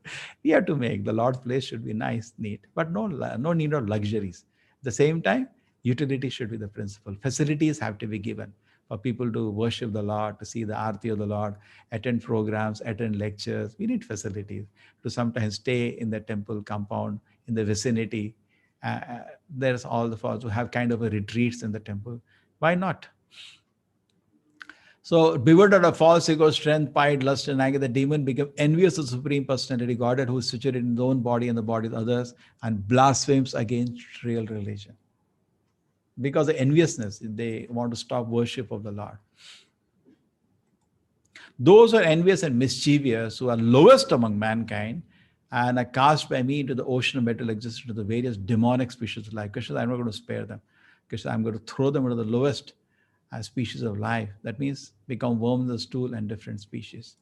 You have to make. The Lord's place should be nice, neat, but no need of luxuries. At the same time, utility should be the principle. Facilities have to be given for people to worship the Lord, to see the Aarti of the Lord, attend programs, attend lectures. We need facilities to sometimes stay in the temple compound, in the vicinity. There's all the falls to have kind of a retreats in the temple. Why not? So, bewildered of false ego, strength, pride, lust, and anger, the demon became envious of the Supreme Personality, Godhead, who is situated in his own body and the body of others, and blasphemes against real religion. Because of enviousness, they want to stop worship of the Lord. Those who are envious and mischievous, who are lowest among mankind, and are cast by me into the ocean of material existence, to the various demonic species of life. Krishna, I'm not going to spare them. Krishna, I'm going to throw them into the lowest species of life. That means become worms in the stool and different species.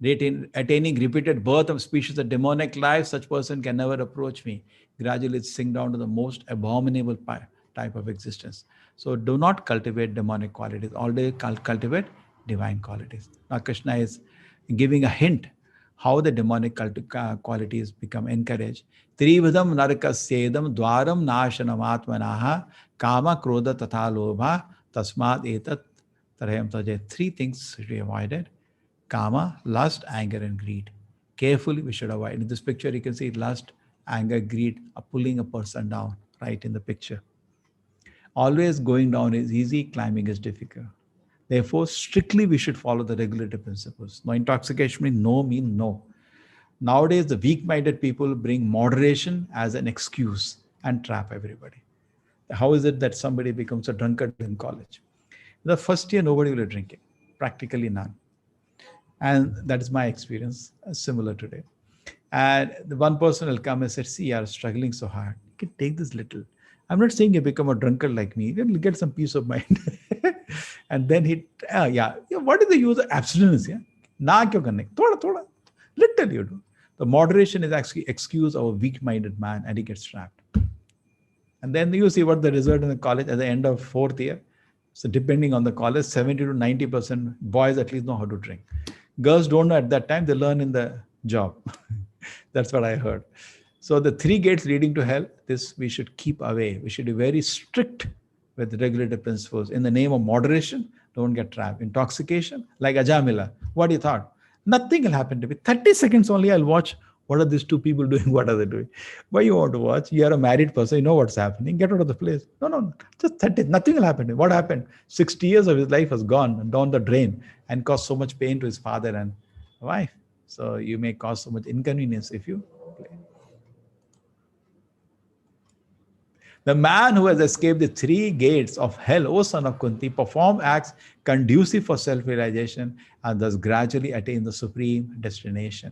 Attaining repeated birth of species of demonic life, such person can never approach me. Gradually it's sink down to the most abominable type of existence. So do not cultivate demonic qualities. Always cultivate divine qualities. Now Krishna is giving a hint how the demonic qualities become encouraged. Trividam narakasyedam dwaram nashanam atmanaha kama krodha tatha lobha tasmad etat tarayam tajay. Three things should be avoided: kama, lust, anger, and greed. Carefully, we should avoid. In this picture, you can see lust, anger, greed are pulling a person down, right in the picture. Always going down is easy, climbing is difficult. Therefore, strictly we should follow the regulative principles. No intoxication means no. Nowadays, the weak-minded people bring moderation as an excuse and trap everybody. How is it that somebody becomes a drunkard in college? The first year, nobody will be drinking, practically none. And that is my experience, similar today. And the one person will come and say, see, you are struggling so hard. You can take this little. I'm not saying you become a drunkard like me. You'll get some peace of mind. And then what is the use of abstinence? Yeah? Na kyo karne? Thoda. Little you do. The moderation is actually excuse of a weak-minded man and he gets trapped. And then you see what the result in the college at the end of fourth year. So depending on the college, 70 to 90% boys at least know how to drink. Girls don't know at that time, they learn in the job. That's what I heard. So the three gates leading to hell, this we should keep away. We should be very strict with regulative principles. In the name of moderation, don't get trapped. Intoxication, like Ajamila. What do you thought? Nothing will happen to me. 30 seconds only I'll watch. What are these two people doing? What are they doing? Why you want to watch? You are a married person. You know what's happening. Get out of the place. No. Just 30. Nothing will happen to him. What happened? 60 years of his life has gone down the drain and caused so much pain to his father and wife. So you may cause so much inconvenience if you play. The man who has escaped the three gates of hell, O son of Kunti, perform acts conducive for self-realization and thus gradually attain the supreme destination.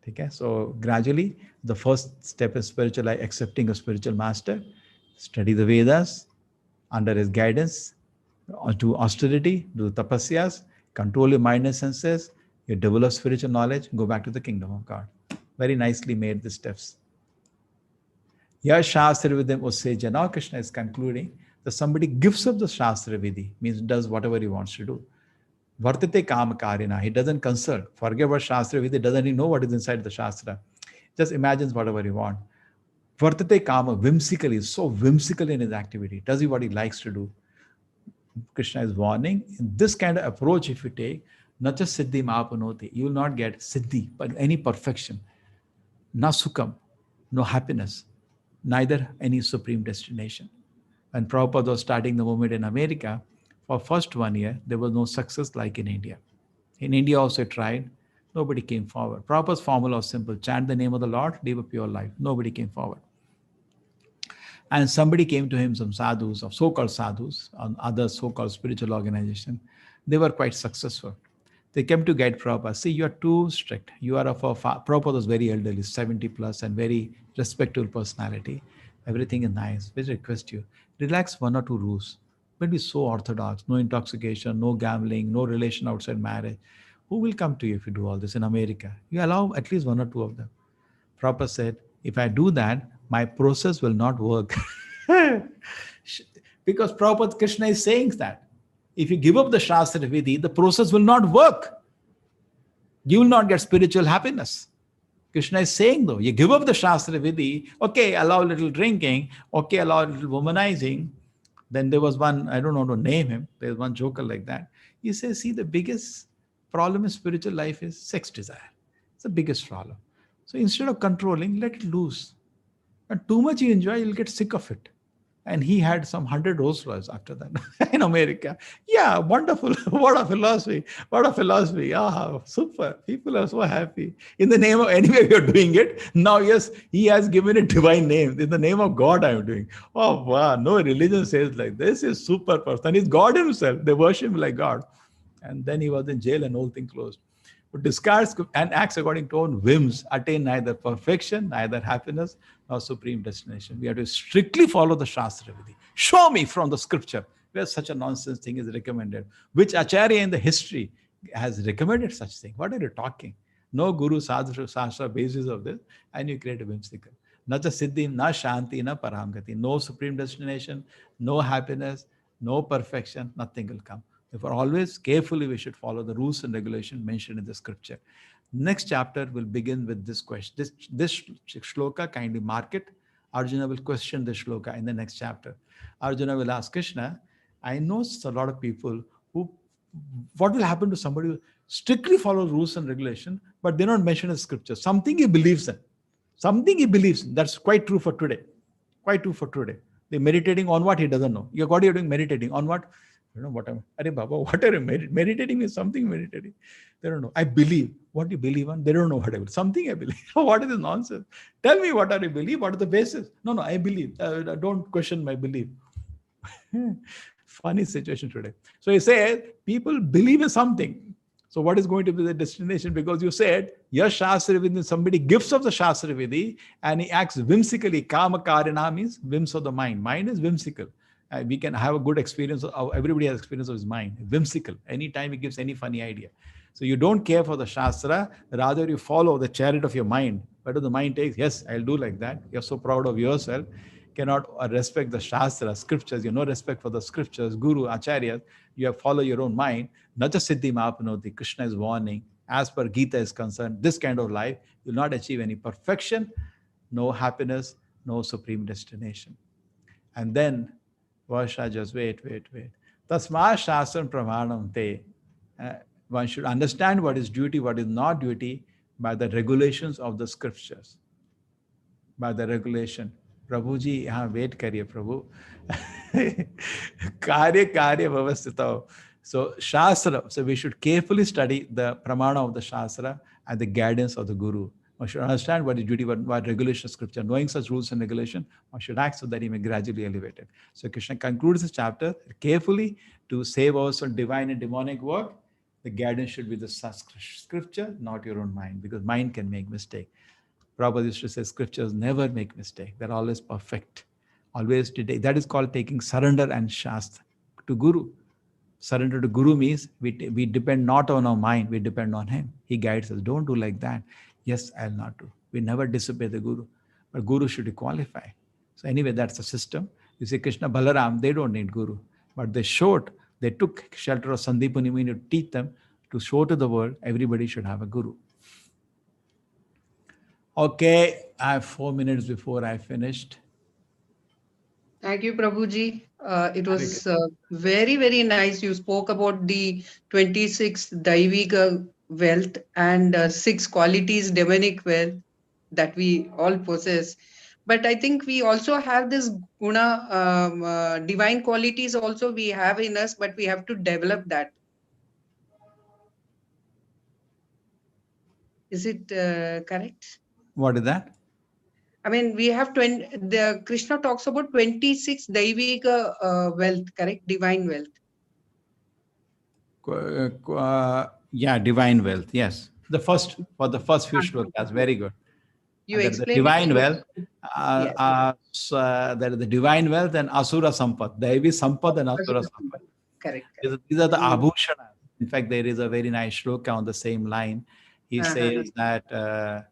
Okay? So gradually, the first step is spiritual life, accepting a spiritual master, study the Vedas under his guidance, do austerity, do tapasyas, control your mind and senses, you develop spiritual knowledge, go back to the kingdom of God. Very nicely made the steps. Ya Shastra Vidhim Useja. Now Krishna is concluding that somebody gives up the Shastra Vidhi, means does whatever he wants to do. Vartate Kama Karina. He doesn't consult. Forget about Shastra Vidhi, doesn't even know what is inside the Shastra. Just imagines whatever he wants. Vartate Kama, whimsically, so whimsical in his activity. Does he what he likes to do. Krishna is warning, in this kind of approach if you take, not just Siddhi Mahapanoti, you will not get Siddhi, but any perfection. Na Sukham, no happiness, neither any supreme destination. When Prabhupada was starting the movement in America, for first 1 year, there was no success like in India. In India also tried, nobody came forward. Prabhupada's formula was simple, chant the name of the Lord, live a pure life. Nobody came forward. And somebody came to him, some sadhus, or so-called sadhus, on other so-called spiritual organization. They were quite successful. They came to guide Prabhupada. See, you are too strict. You are Prabhupada was very elderly, 70 plus, and very respectful personality. Everything is nice. We request you, relax 1 or 2 rules. Don't be so orthodox. No intoxication, no gambling, no relation outside marriage. Who will come to you if you do all this in America? You allow at least 1 or 2 of them. Prabhupada said, if I do that, my process will not work. Because Prabhupada Krishna is saying that. If you give up the Shastra Vidhi, the process will not work. You will not get spiritual happiness. Krishna is saying though, you give up the Shastra Vidhi, okay, allow a little drinking, okay, allow a little womanizing. Then there was one, I don't know how to name him, there's one joker like that. He says, see, the biggest problem in spiritual life is sex desire. It's the biggest problem. So instead of controlling, let it loose. And too much you enjoy, you'll get sick of it. And he had some 100 Rolls Royce after that in America. Yeah, wonderful. What a philosophy. What a philosophy. Ah, super. People are so happy. In the name of, anyway, we are doing it. Now, yes, he has given a divine name. In the name of God, I am doing. Oh, wow. No religion says like this is super person. He's God himself. They worship him like God. And then he was in jail and whole thing closed. Who discards and acts according to own whims, attain neither perfection, neither happiness, nor supreme destination. We have to strictly follow the Shastra Vidhi. Show me from the scripture where such a nonsense thing is recommended. Which Acharya in the history has recommended such thing? What are you talking? No Guru Shastra basis of this, and you create a whimsical. Na cha siddhi, na shanti, na paramgati. No supreme destination, no happiness, no perfection, nothing will come. Therefore, always carefully we should follow the rules and regulations mentioned in the scripture. Next chapter will begin with this question. This shloka, kindly mark it. Arjuna will question this shloka in the next chapter. Arjuna will ask Krishna, I know a lot of people who, what will happen to somebody who strictly follows rules and regulation, but they're not mentioned in the scripture. Something he believes in. Something he believes in. That's quite true for today. Quite true for today. They're meditating on what he doesn't know. What are you doing meditating? On what? They don't know what I'm. Arey Baba, what are you meditating? Is something meditating? They don't know. I believe. What you believe on? They don't know what I believe. Something I believe. What is this nonsense? Tell me what are you believe? What are the basis? No, I believe. Don't question my belief. Funny situation today. So he said, people believe in something. So what is going to be the destination? Because you said, yes, Shastra Vidhi, somebody gives of the Shastra Vidhi and he acts whimsically. Kama Karina means whims of the mind. Mind is whimsical. We can have a good experience. Everybody has experience of his mind. Whimsical. Anytime he gives any funny idea. So you don't care for the Shastra, rather you follow the chariot of your mind. Whatever the mind takes, yes, I'll do like that. You're so proud of yourself. Cannot respect the Shastra, scriptures. You have no respect for the scriptures, Guru, Acharyas. You have follow your own mind. Naja siddhi mapnoti. Krishna is warning. As per Gita is concerned, this kind of life will not achieve any perfection, no happiness, no supreme destination. And then Varsha just wait. Tasma Shastram Pramanam Te. One should understand what is duty, what is not duty by the regulations of the scriptures. By the regulation. प्रभु जी यहाँ wait करिए प्रभु कार्य कार्य व्यवस्थित. So Shastra, so we should carefully study the pramana of the Shastra and the guidance of the Guru. One should understand what is duty, what regulation of scripture. Knowing such rules and regulation, one should act so that he may gradually elevate it. So Krishna concludes this chapter carefully to save us from divine and demonic work. The guidance should be the scripture, not your own mind, because mind can make mistake. Prabhupada used to say scriptures never make mistake. They're always perfect. Always today. That is called taking surrender and Shastra to Guru. Surrender to Guru means we depend not on our mind, we depend on him. He guides us. Don't do like that. Yes, I'll not do. We never disobey the Guru. But Guru should qualify. So anyway, that's the system. You see, Krishna, Balaram, they don't need Guru. But they took shelter of Sandipani Muni to teach them, to show to the world, everybody should have a Guru. Okay, I have 4 minutes before I finished. Thank you, Prabhuji. It was very, very nice. You spoke about the 26 Daivika wealth and 6 qualities demonic wealth that we all possess. But I think we also have this guna, divine qualities also we have in us, but we have to develop that. Is it correct? What is that? I mean, we have Krishna talks about 26 Daivika wealth, correct? Divine wealth. Yeah, divine wealth. Yes, the first few shlokas. Very good. You There is the explained divine it. wealth. Yes. There is the divine wealth and asura sampat. Devi sampat and asura sampat. Correct. These are the abhushanas. In fact, there is a very nice shloka on the same line. He says that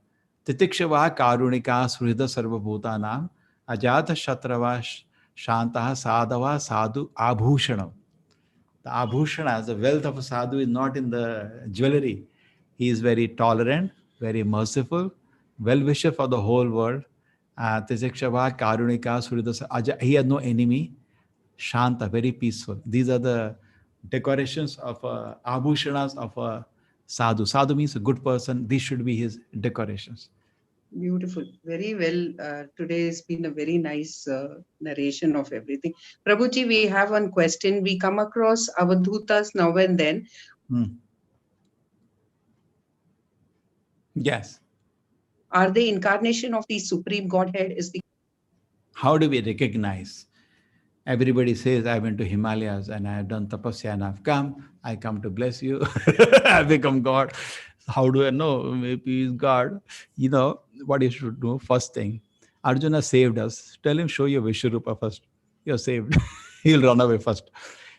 Titikshava karunika shrida sarvabhutanam ajata shatrava shantaha sadhava sadhu abhushanam. The abhushanas, the wealth of a sadhu is not in the jewelry. He is very tolerant, very merciful, well-wisher for the whole world. Titikshava karunika shrida. He has no enemy. Shanta, very peaceful. These are the decorations of abhushanas of a sadhu. Sadhu means a good person. These should be his decorations. Beautiful. Very well. Today has been a very nice narration of everything. Prabhuji, we have one question. We come across avadhutas now and then. Yes. Are they incarnation of the Supreme Godhead? How do we recognize? Everybody says, I went to Himalayas and I have done tapasya and I've come. I come to bless you. I've become God. How do I know? Maybe he's God. You know, what you should do, first thing. Arjuna saved us. Tell him, show your Vishwarupa first. You're saved. He'll run away first.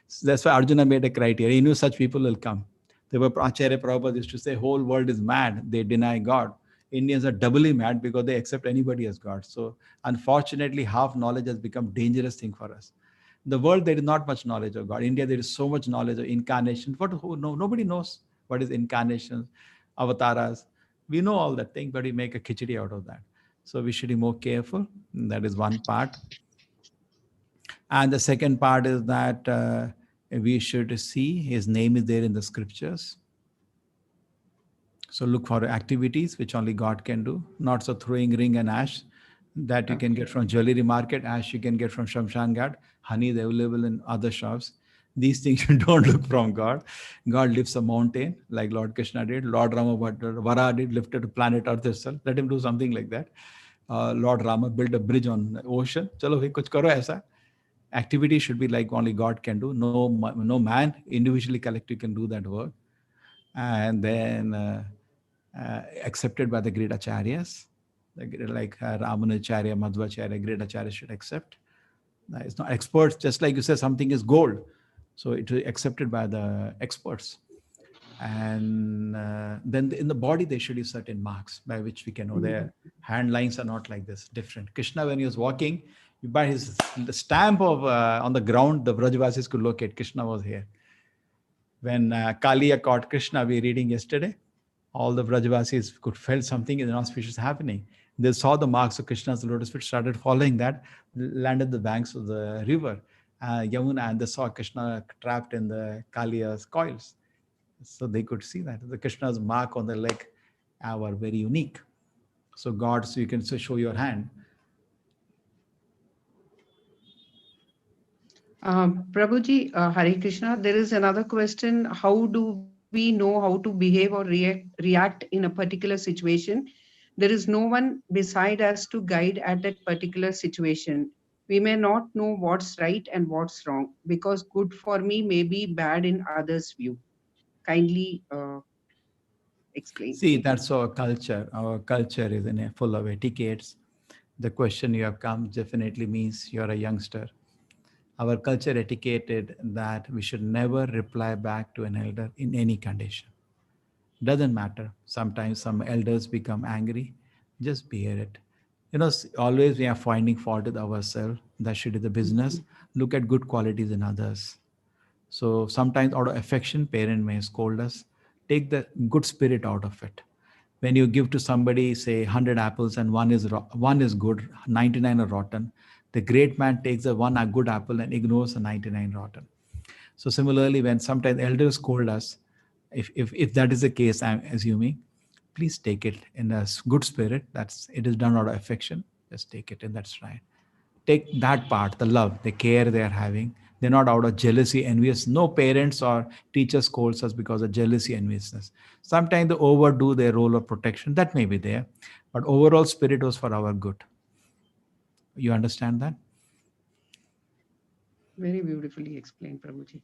So that's why Arjuna made a criteria. He knew such people will come. There were Acharya Prabhupada used to say, whole world is mad. They deny God. Indians are doubly mad because they accept anybody as God. So unfortunately, half knowledge has become a dangerous thing for us. In the world, there is not much knowledge of God. India, there is so much knowledge of incarnation. Nobody knows what is incarnation, avatars. We know all that thing, but we make a khichdi out of that. So we should be more careful. That is one part. And the second part is that we should see his name is there in the scriptures. So look for activities which only God can do, not so throwing ring and ash that you can get from jewelry market, ash you can get from Shamshan Ghat, honey is available in other shops. These things you don't look from God. God lifts a mountain like Lord Krishna did. Lord Rama Vara did, lifted a planet Earth itself. Let him do something like that. Lord Rama built a bridge on the ocean. Chalo bhai, kuch karo aisa. Activity should be like only God can do. No man individually, collective can do that work. And then accepted by the great acharyas, like Ramanacharya, Madhvacharya, great acharyas should accept. It's not experts, just like you said, something is gold. So it is accepted by the experts. And then in the body, there should be certain marks by which we can know their hand lines are not like this, different. Krishna, when he was walking, by his the stamp of on the ground, the Vrajavasis could locate Krishna was here. When Kaliya caught Krishna, we reading yesterday, all the Vrajavasis could felt something inauspicious happening. They saw the marks of Krishna's lotus feet, started following that, landed the banks of the river, Yamuna, and they saw Krishna trapped in the Kaliya's coils. So they could see that the Krishna's mark on the leg were very unique. So God, so you can show your hand. Prabhuji, Hare Krishna, there is another question. How do we know how to behave or react in a particular situation? There is no one beside us to guide at that particular situation. We may not know what's right and what's wrong because good for me may be bad in others' view. Kindly explain. See, that's our culture. Our culture is full of etiquettes. The question you have come definitely means you're a youngster. Our culture etiquetted that we should never reply back to an elder in any condition. Doesn't matter. Sometimes some elders become angry. Just bear it. Always we are finding fault with ourselves. That should be the business. Look at good qualities in others. So sometimes out of affection, parent may scold us. Take the good spirit out of it. When you give to somebody, say 100 apples and one is good, 99 are rotten, the great man takes the one a good apple and ignores the 99 rotten. So similarly, when sometimes elders scold us, if that is the case, I'm assuming, please take it in a good spirit. That's it is done out of affection. Just take it, and that's right. Take that part, the love, the care they are having. They're not out of jealousy, envious. No parents or teachers scolds us because of jealousy, enviousness. Sometimes they overdo their role of protection. That may be there, but overall spirit was for our good. You understand that? Very beautifully explained, Prabhuji.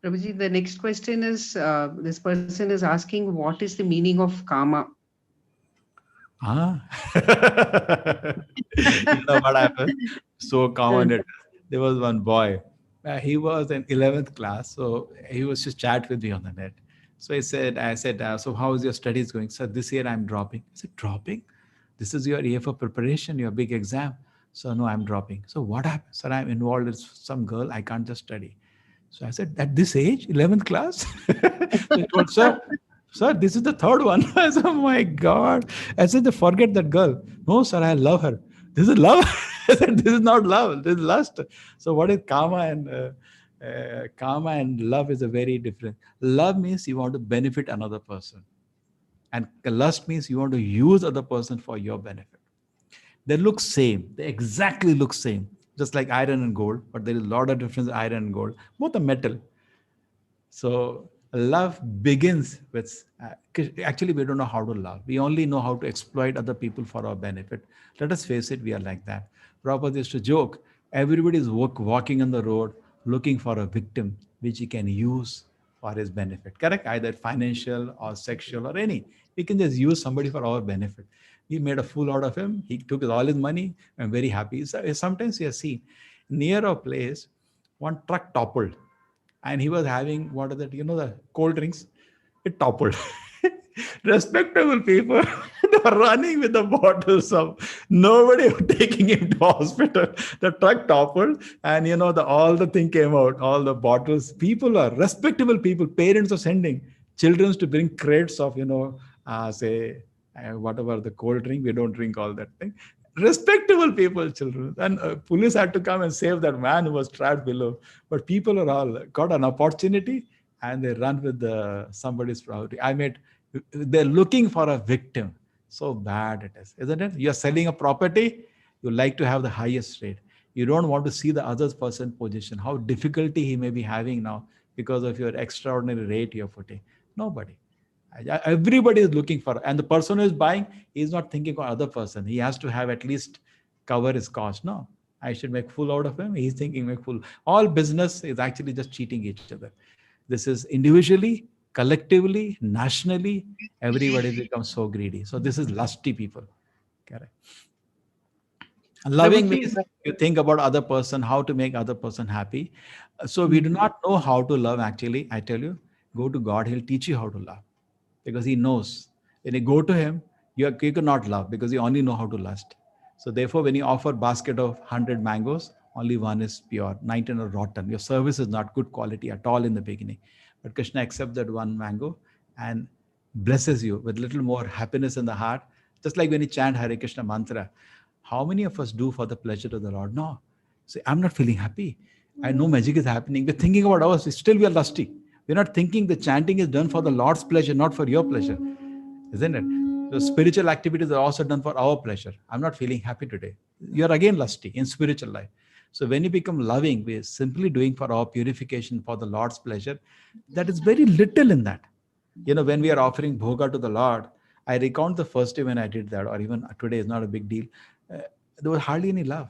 Prabhuji, the next question is this person is asking, what is the meaning of karma? Ah, what happened? So common it is. There was one boy. He was in 11th class, so he was just chat with me on the net. So I said, so how is your studies going? So this year I'm dropping. I said, dropping? This is your year for preparation, your big exam. So no, I'm dropping. So what happened? Sir, I'm involved with some girl. I can't just study. So I said, at this age, 11th class? So he told, sir, this is the third one. I said, oh my God. I said, forget that girl. No, sir, I love her. This is love. I said, this is not love. This is lust. So what is karma and love is a very different. Love means you want to benefit another person. And lust means you want to use other person for your benefit. They look same. They exactly look same. Just like iron and gold, but there is a lot of difference in iron and gold. Both are metal. So love begins with actually we don't know how to love. We only know how to exploit other people for our benefit. Let us face it, we are like that. Prabhupada used to joke, everybody is walking on the road looking for a victim which he can use for his benefit. Correct? Either financial or sexual or any. We can just use somebody for our benefit. We made a fool out of him. He took all his money. I'm very happy. So sometimes we have seen near a place, one truck toppled and he was having what are that, the cold drinks. It toppled. Respectable people they were running with the bottles of nobody was taking him to hospital. The truck toppled, and all the thing came out, all the bottles. People are respectable people. Parents are sending children to bring crates of say whatever the cold drink. We don't drink all that thing. Respectable people, children, and police had to come and save that man who was trapped below. But people are all got an opportunity and they run with somebody's property. They're looking for a victim. So bad it is, isn't it? You're selling a property, you like to have the highest rate. You don't want to see the other person's position, how difficulty he may be having now because of your extraordinary rate you're putting. Nobody. Everybody is looking for, and the person who is buying is not thinking of other person. He has to have at least cover his cost. No, I should make full out of him. He's thinking make full. All business is actually just cheating each other. This is individually, collectively, nationally, everybody becomes so greedy. So this is lusty people. Correct. Loving Prabhuji, means you think about other person, how to make other person happy. So we do Mhm. not know how to love actually. I tell you, go to God, he'll teach you how to love because he knows. When you go to him, you cannot love because you only know how to lust. So therefore, when you offer basket of 100 mangoes, only one is pure, 19 are rotten. Your service is not good quality at all in the beginning. But Krishna accepts that one mango and blesses you with little more happiness in the heart. Just like when you chant Hare Krishna mantra, how many of us do for the pleasure of the Lord? No. Say, I'm not feeling happy. I know magic is happening. We're thinking about ours. Still, we are lusty. We're not thinking the chanting is done for the Lord's pleasure, not for your pleasure. Isn't it? The spiritual activities are also done for our pleasure. I'm not feeling happy today. You're again lusty in spiritual life. So when you become loving, we're simply doing for our purification for the Lord's pleasure. That is very little in that. When we are offering bhoga to the Lord, I recount the first day when I did that, or even today is not a big deal. There was hardly any love.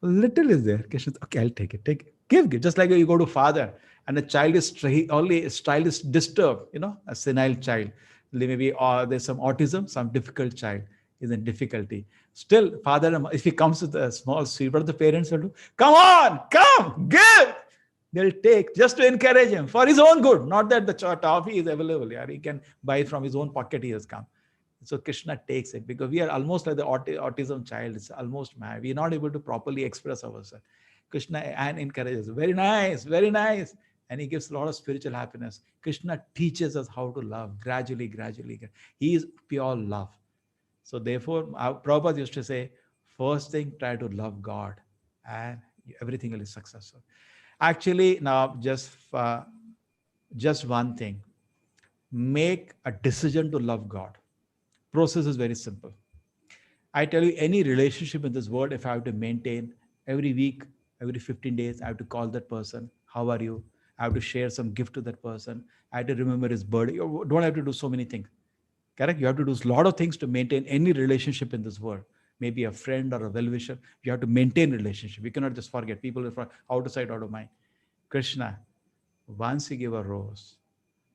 Little is there. Krishna, okay, I'll take it. Take it. Give. Just like you go to father and a child is only child is disturbed, a senile child. Maybe there's some autism, some difficult child is in difficulty. Still, father, if he comes with a small sweet, what the parents will do? Come on, come, give. They'll take just to encourage him for his own good. Not that the toffee is available. Yeah, he can buy it from his own pocket. He has come. So Krishna takes it because we are almost like the autism child. It's almost mad. We are not able to properly express ourselves. Krishna and encourages, very nice, very nice. And he gives a lot of spiritual happiness. Krishna teaches us how to love gradually, gradually. He is pure love. So therefore, our Prabhupada used to say, first thing, try to love God and everything will be successful. Actually, now just one thing. Make a decision to love God. Process is very simple. I tell you, any relationship in this world, if I have to maintain every week, every 15 days, I have to call that person. How are you? I have to share some gift to that person. I have to remember his birthday. You don't have to do so many things. Correct? You have to do a lot of things to maintain any relationship in this world. Maybe a friend or a well-wisher. You have to maintain relationship. You cannot just forget. People are out of sight, out of mind. Krishna, once you give a rose,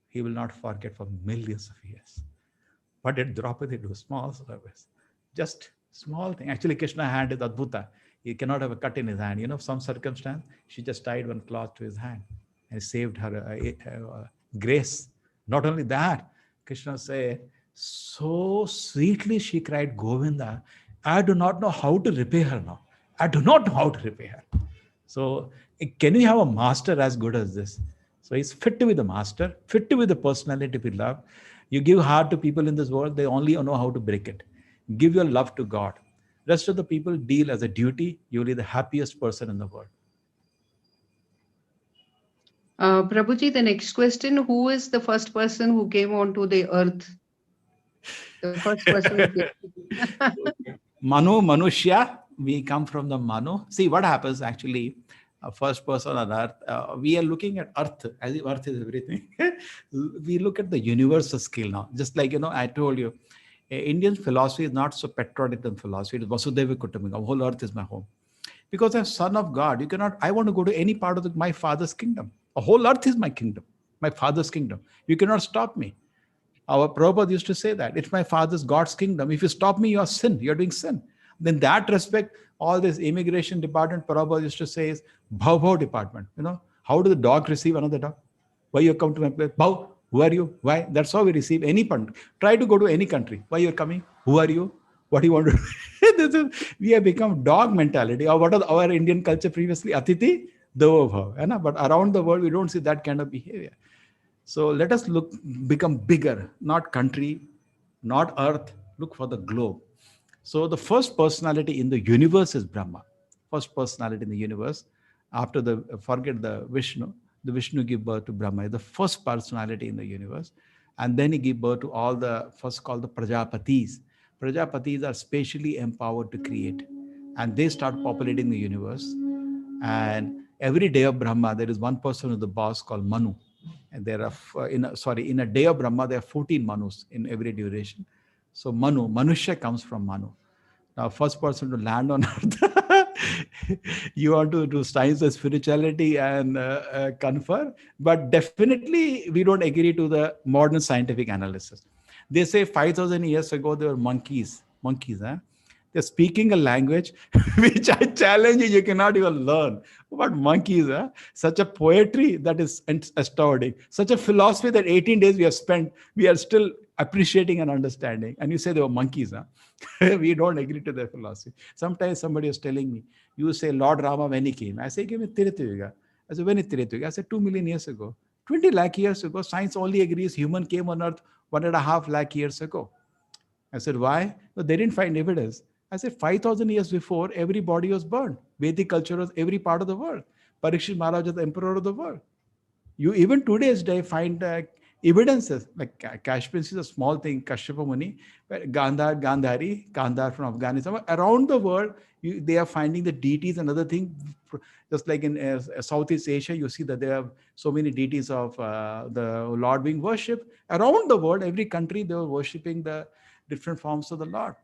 he will not forget for millions of years. What did Draupadi do? Small service. Just small thing. Actually, Krishna's hand is Adbhuta. He cannot have a cut in his hand. Some circumstance, she just tied one cloth to his hand and saved her grace. Not only that, Krishna said, so sweetly she cried, Govinda, I do not know how to repay her now. I do not know how to repay her. So, can we have a master as good as this? So, he's fit to be the master, fit to be the personality we love. You give heart to people in this world, they only know how to break it. Give your love to God. Rest of the people deal as a duty. You'll be the happiest person in the world. Prabhuji, the next question: who is the first person who came onto the earth? The first person who came. Manu, Manushya, we come from the Manu. See what happens actually, first person on earth, we are looking at earth as if earth is everything. We look at the universal scale now. Just like, I told you, Indian philosophy is not so patriotic philosophy. It is Vasudeva Kutumbakam. Whole earth is my home. Because I'm son of God, you cannot, I want to go to any part of my father's kingdom. A whole earth is my kingdom, my father's kingdom. You cannot stop me. Our Prabhupada used to say that it's my father's God's kingdom. If you stop me, you are sin. You're doing sin. Then that respect, all this immigration department, Prabhupada used to say is bhav department. How do the dog receive another dog? Why you come to my place? Bhav, who are you? Why? That's how we receive any country. Try to go to any country. Why you're coming? Who are you? What do you want to do? We have become dog mentality. Or what are our Indian culture previously? Atiti, Devo Bhav. But around the world, we don't see that kind of behavior. So let us become bigger, not country, not earth, look for the globe. So the first personality in the universe is Brahma. First personality in the universe. After forget the Vishnu give birth to Brahma, the first personality in the universe. And then he give birth to all the first called the Prajapatis. Prajapatis are specially empowered to create. and they start populating the universe. And every day of Brahma, there is one person with the boss called Manu. And there are, in a day of Brahma, there are 14 Manus in every duration. So Manushya comes from Manu. Now, first person to land on earth. You want to do science and spirituality and confer, but definitely we don't agree to the modern scientific analysis. They say 5,000 years ago there were monkeys, huh? They're speaking a language which I challenge you cannot even learn. What monkeys, huh? Such a poetry that is astounding. Such a philosophy that 18 days we have spent, we are still appreciating and understanding. And you say they were monkeys, huh? We don't agree to their philosophy. Sometimes somebody was telling me, you say Lord Rama when he came. I say, give me Tirithayuga. I said, when is Tirithayuga? I said, 2 million years ago. 20 lakh years ago, science only agrees human came on earth 1.5 lakh years ago. I said, why? No, they didn't find evidence. I said, 5,000 years before, every body was burned. Vedic culture was every part of the world. Parikshit Maharaj was the emperor of the world. You even today's day find evidences like Kashmir is a small thing, Kashyapa Muni, but Gandhar from Afghanistan. Around the world, they are finding the deities and other things. Just like in Southeast Asia, you see that there are so many deities of the Lord being worshipped. Around the world, every country, they were worshipping the different forms of the Lord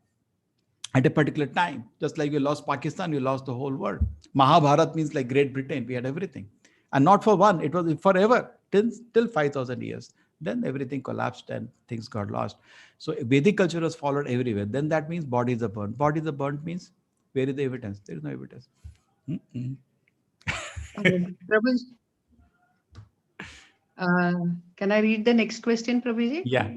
at a particular time. Just like we lost Pakistan, we lost the whole world. Mahabharat means like Great Britain, we had everything. And not for one, it was forever, till 5,000 years. Then everything collapsed and things got lost. So Vedic culture was followed everywhere. Then that means bodies are burnt. Bodies are burnt means, where is the evidence? There is no evidence. Mm-mm. Prabhuji, uh, can I read the next question, Prabhuji? Yeah.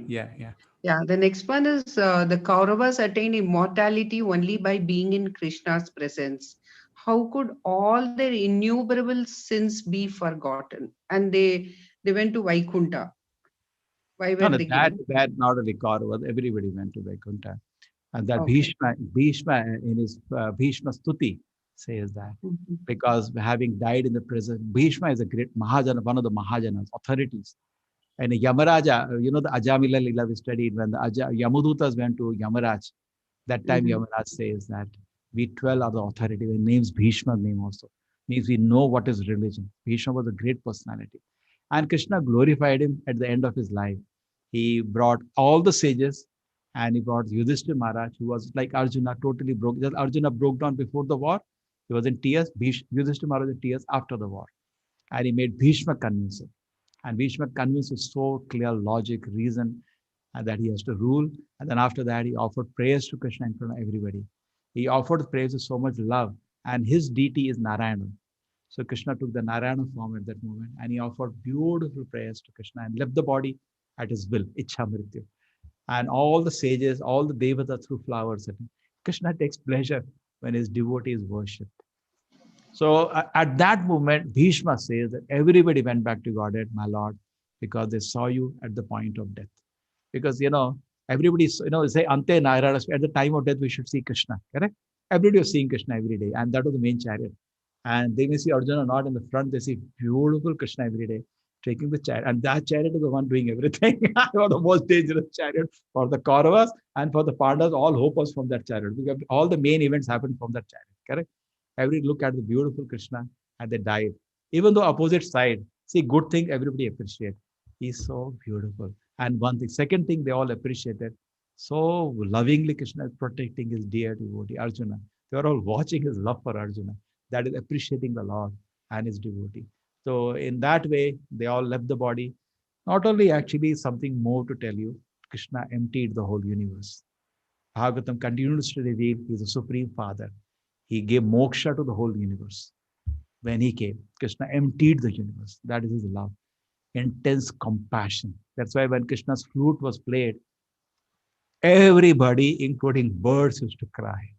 Yeah, the next one is the Kauravas attain immortality only by being in Krishna's presence. How could all their innumerable sins be forgotten? And they went to Vaikunta. Why were No, no, they that given? that not only Kaurava, everybody went to Vaikuntha. And that Okay. Bhishma in his Bhishma Stuti says that Mhm. because having died in the prison, Bhishma is a great Mahajana, one of the Mahajanas, authorities. And Yamaraja, the Ajamila Lila we studied when the Yamadutas went to Yamaraj. That time Mhm. Yamaraj says that we 12 are the authority. The name's Bhishma's name also. Means we know what is religion. Bhishma was a great personality. And Krishna glorified him at the end of his life. He brought all the sages and he brought Yudhishthira Maharaj, who was like Arjuna, totally broke. Just Arjuna broke down before the war. He was in tears. Yudhishthira Maharaj in tears after the war. And he made Bhishma convince him. And Bhishma convinced with so clear logic, reason, and that he has to rule. And then after that, he offered prayers to Krishna in front of everybody. He offered prayers with so much love. And his deity is Narayana. So Krishna took the Narayana form at that moment and he offered beautiful prayers to Krishna and left the body at his will, Ichha Mrityu. And all the sages, all the Devatas threw flowers at him. Krishna takes pleasure when his devotee is worshipped. So at that moment, Bhishma says that everybody went back to Godhead, my Lord, because they saw you at the point of death. Because, everybody, say, Ante Narayana, at the time of death, we should see Krishna, correct? Everybody was seeing Krishna every day. And that was the main chariot. And they may see Arjuna not in the front, they see beautiful Krishna every day taking the chariot. And that chariot is the one doing everything. It was the most dangerous chariot for the Kauravas and for the Pandavas. All hope was from that chariot because all the main events happened from that chariot, correct? Every look at the beautiful Krishna and they died. Even though opposite side, see, good thing everybody appreciate. He's so beautiful. And one thing, second thing they all appreciated. So lovingly Krishna is protecting his dear devotee, Arjuna. They are all watching his love for Arjuna. That is appreciating the Lord and his devotee. So in that way, they all left the body. Not only actually something more to tell you, Krishna emptied the whole universe. Bhagavatam continues to reveal he is a supreme father. He gave moksha to the whole universe. When he came, Krishna emptied the universe. That is his love, intense compassion. That's why when Krishna's flute was played, everybody, including birds, used to cry.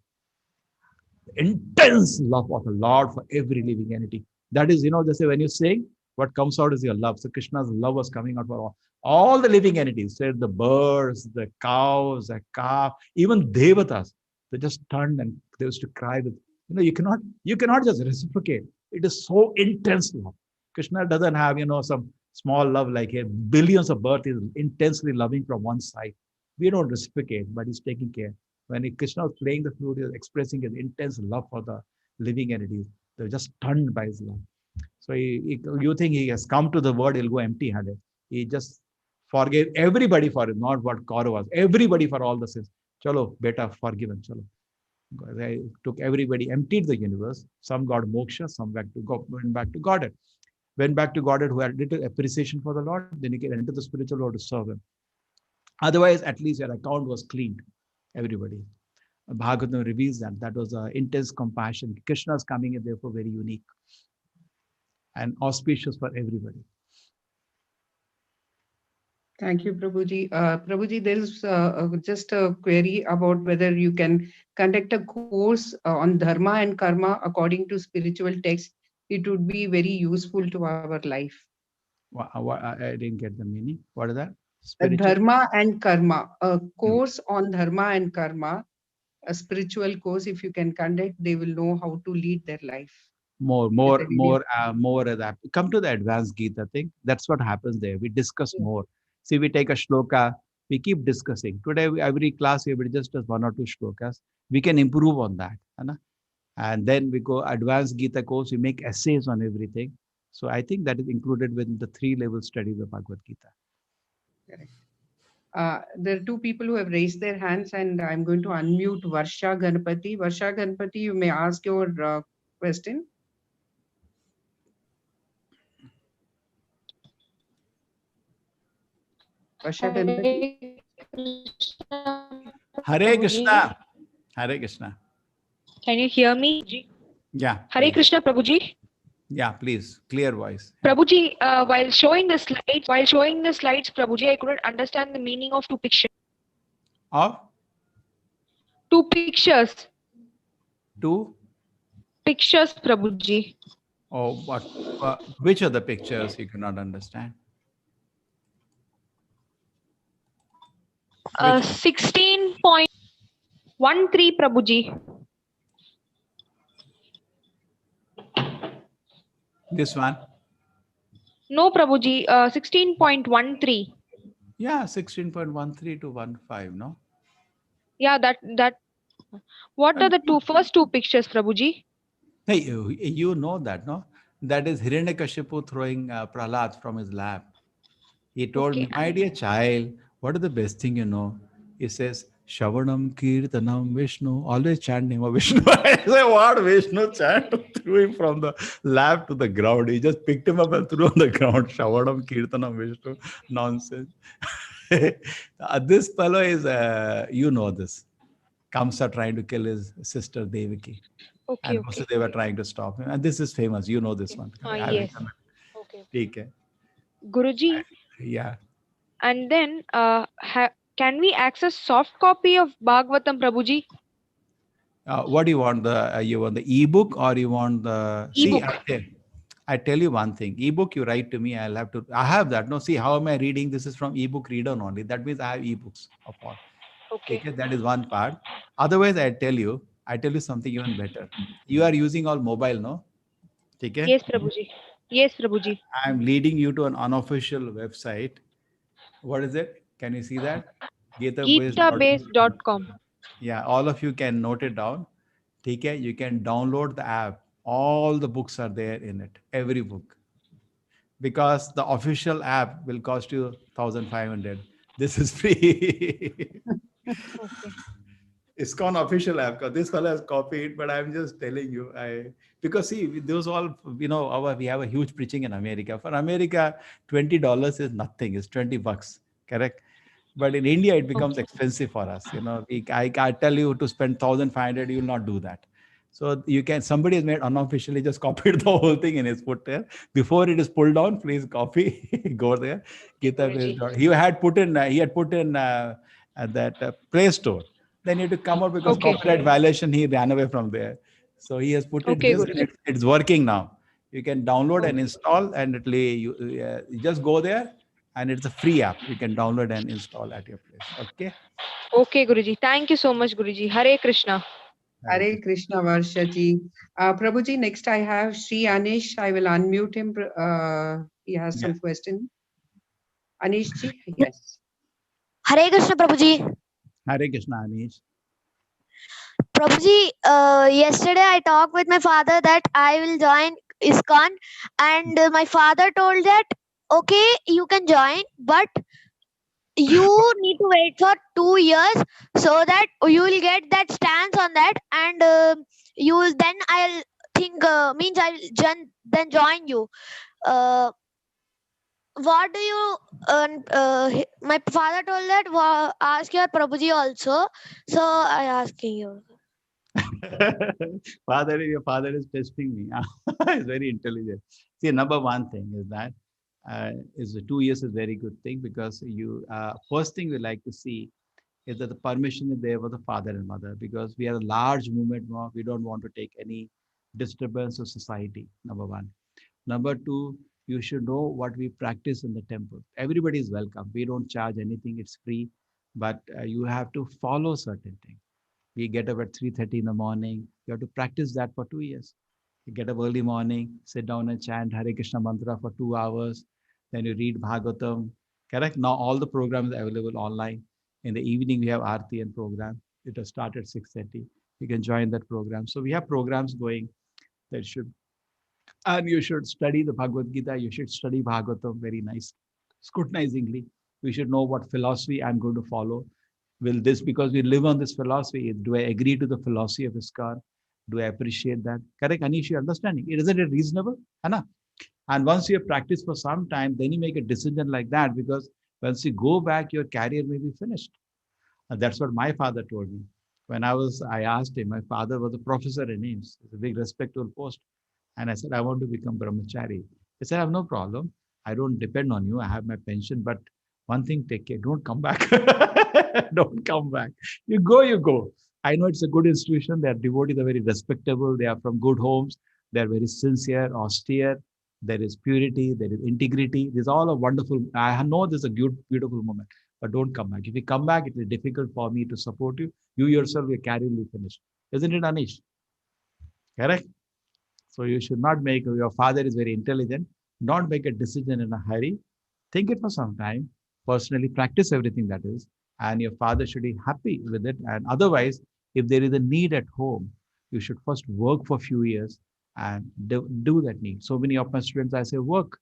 Intense love of the Lord for every living entity. That is, just say when you sing, what comes out is your love. So Krishna's love was coming out for all the living entities. Said the birds, the cows, the calf, even devatas. They just turned and they used to cry with, you cannot just reciprocate. It is so intense love. Krishna doesn't have, some small love like here. Billions of birds is intensely loving from one side. We don't reciprocate, but he's taking care. When Krishna was playing the flute, he was expressing his intense love for the living entities. They were just stunned by his love. So you think he has come to the world, he'll go empty-handed. He just forgave everybody for it, not what Kaura was. Everybody for all the sins. Chalo, beta, forgiven. Chalo. They took everybody, emptied the universe. Some got moksha, some went back to Godhead. Went back to Godhead who had little appreciation for the Lord, then you can enter the spiritual world to serve him. Otherwise, at least your account was cleaned. Everybody. Bhagavatam reveals that. That was intense compassion. Krishna's coming in, therefore, very unique and auspicious for everybody. Thank you, Prabhuji. Prabhuji, there is just a query about whether you can conduct a course on dharma and karma according to spiritual text. It would be very useful to our life. I didn't get the meaning. What is that? Spiritual? Dharma and karma. A course on dharma and karma, a spiritual course, if you can conduct, they will know how to lead their life. More. Come to the advanced Gita thing. That's what happens there. We discuss more. See, we take a shloka, we keep discussing. Today, every class, everybody just does one or two shlokas. We can improve on that. And then we go advanced Gita course, we make essays on everything. So I think that is included within the 3-level studies of Bhagavad Gita. Correct. There are two people who have raised their hands, and I'm going to unmute Varsha Ganpati. Varsha Ganpati, you may ask your question. Varsha Ganpati. Hare Krishna. Hare Krishna. Can you hear me? Yeah. Hare Krishna, Prabhuji. Yeah, please. Clear voice. Prabhuji, while showing the slides, Prabhuji, I couldn't understand the meaning of two pictures. Of? Two pictures. Two? Pictures, Prabhuji. Oh, what? Which are the pictures you cannot understand? 16.13, Prabhuji. This one? No, Prabhuji, 16.13. Yeah, 16.13 to 15, no? Yeah, that. What are the first two pictures, Prabhuji? Hey, you know that, no? That is Hiranyakashipu throwing Prahlad from his lap. He told me, my dear child, what is the best thing you know? He says, Shavanam Kirtanam Vishnu. Always chant name of Vishnu. I say, what Vishnu chant? Threw him from the lap to the ground. He just picked him up and threw on the ground. Shavanam Kirtanam Vishnu. Nonsense. This fellow is, you know this. Kamsa trying to kill his sister Devaki. And also they were trying to stop him. And this is famous. You know this one. Yes. Okay. Guruji. Yeah. And then, can we access soft copy of Bhagavatam, Prabhuji? What do you want? You want the ebook or you want the ebook? See, I tell you one thing. Ebook, you write to me. I have that. No, see, how am I reading? This is from ebook reader only. That means I have ebooks of all. Okay, that is one part. Otherwise, I tell you something even better. You are using all mobile, no? Okay? Yes, Prabhuji. Yes, Prabhuji. I am leading you to an unofficial website. What is it? Can you see that? Gitabase.com. Yeah, all of you can note it down. Okay, you can download the app. All the books are there in it. Every book. Because the official app will cost you 1,500. This is free. ISKCON official app. This fellow has copied, but I'm just telling you. Because see, those all, we have a huge preaching in America. For America, $20 is nothing. It's $20, correct? But in India, it becomes expensive for us. I tell you to spend 1,500, you will not do that. So somebody has made unofficially just copied the whole thing and is put there. Before it is pulled down, please copy, go there. Gitabase. He had put in that Play Store. Then he had to come out because copyright violation, he ran away from there. So he has put it this, and it's working now. You can download and install, and you just go there, and it's a free app. You can download and install at your place. Okay? Okay, Guruji. Thank you so much, Guruji. Hare Krishna. Hare Krishna, Varshaji. Prabhuji, next I have Sri Anish. I will unmute him. He has some question. Anishji, yes. Hare Krishna, Prabhuji. Hare Krishna, Anish. Prabhuji, yesterday I talked with my father that I will join ISKCON, and my father told that okay, you can join, but you need to wait for 2 years so that you will get that stance on that, and you will then I'll think means I'll then join you. Uh, what do you? My father told that ask your Prabhuji also, so I asking you. Your father is testing me. He's very intelligent. See, number one thing is that is the 2 years is very good thing because you first thing we like to see is that the permission is there for the father and mother because we are a large movement now. We don't want to take any disturbance of society. Number one. Number two, you should know what we practice in the temple. Everybody is welcome. We don't charge anything. It's free, but you have to follow certain things. We get up at 3:30 in the morning. You have to practice that for 2 years. You get up early morning, sit down and chant Hare Krishna mantra for 2 hours. Then you read Bhagavatam. Correct? Now all the programs are available online. In the evening, we have Aarti and program. It will start at 6:30. You can join that program. So we have programs going that should, and you should study the Bhagavad Gita. You should study Bhagavatam very nice, scrutinizingly. You should know what philosophy I'm going to follow. Will this, because we live on this philosophy, do I agree to the philosophy of ISKCON? Do I appreciate that? Correct, Anish, you're understanding. Isn't it reasonable? Anna? And once you have practiced for some time, then you make a decision like that because once you go back, your career may be finished. And that's what my father told me. I asked him, my father was a professor in AIMS, it's a big respectable post. And I said, I want to become brahmachari. He said, I have no problem. I don't depend on you. I have my pension. But one thing, take care. Don't come back. Don't come back. You go, you go. I know it's a good institution. Their devotees are very respectable. They are from good homes. They are very sincere, austere. There is purity. There is integrity. This is all a wonderful. I know this is a good, beautiful moment. But don't come back. If you come back, it will be difficult for me to support you. You yourself, your career will be finished. Isn't it, Anish? Correct? So you should not make, your father is very intelligent, not make a decision in a hurry. Think it for some time, personally practice everything that is, and your father should be happy with it. And otherwise, if there is a need at home, you should first work for a few years and do that need. So many of my students, I say, work,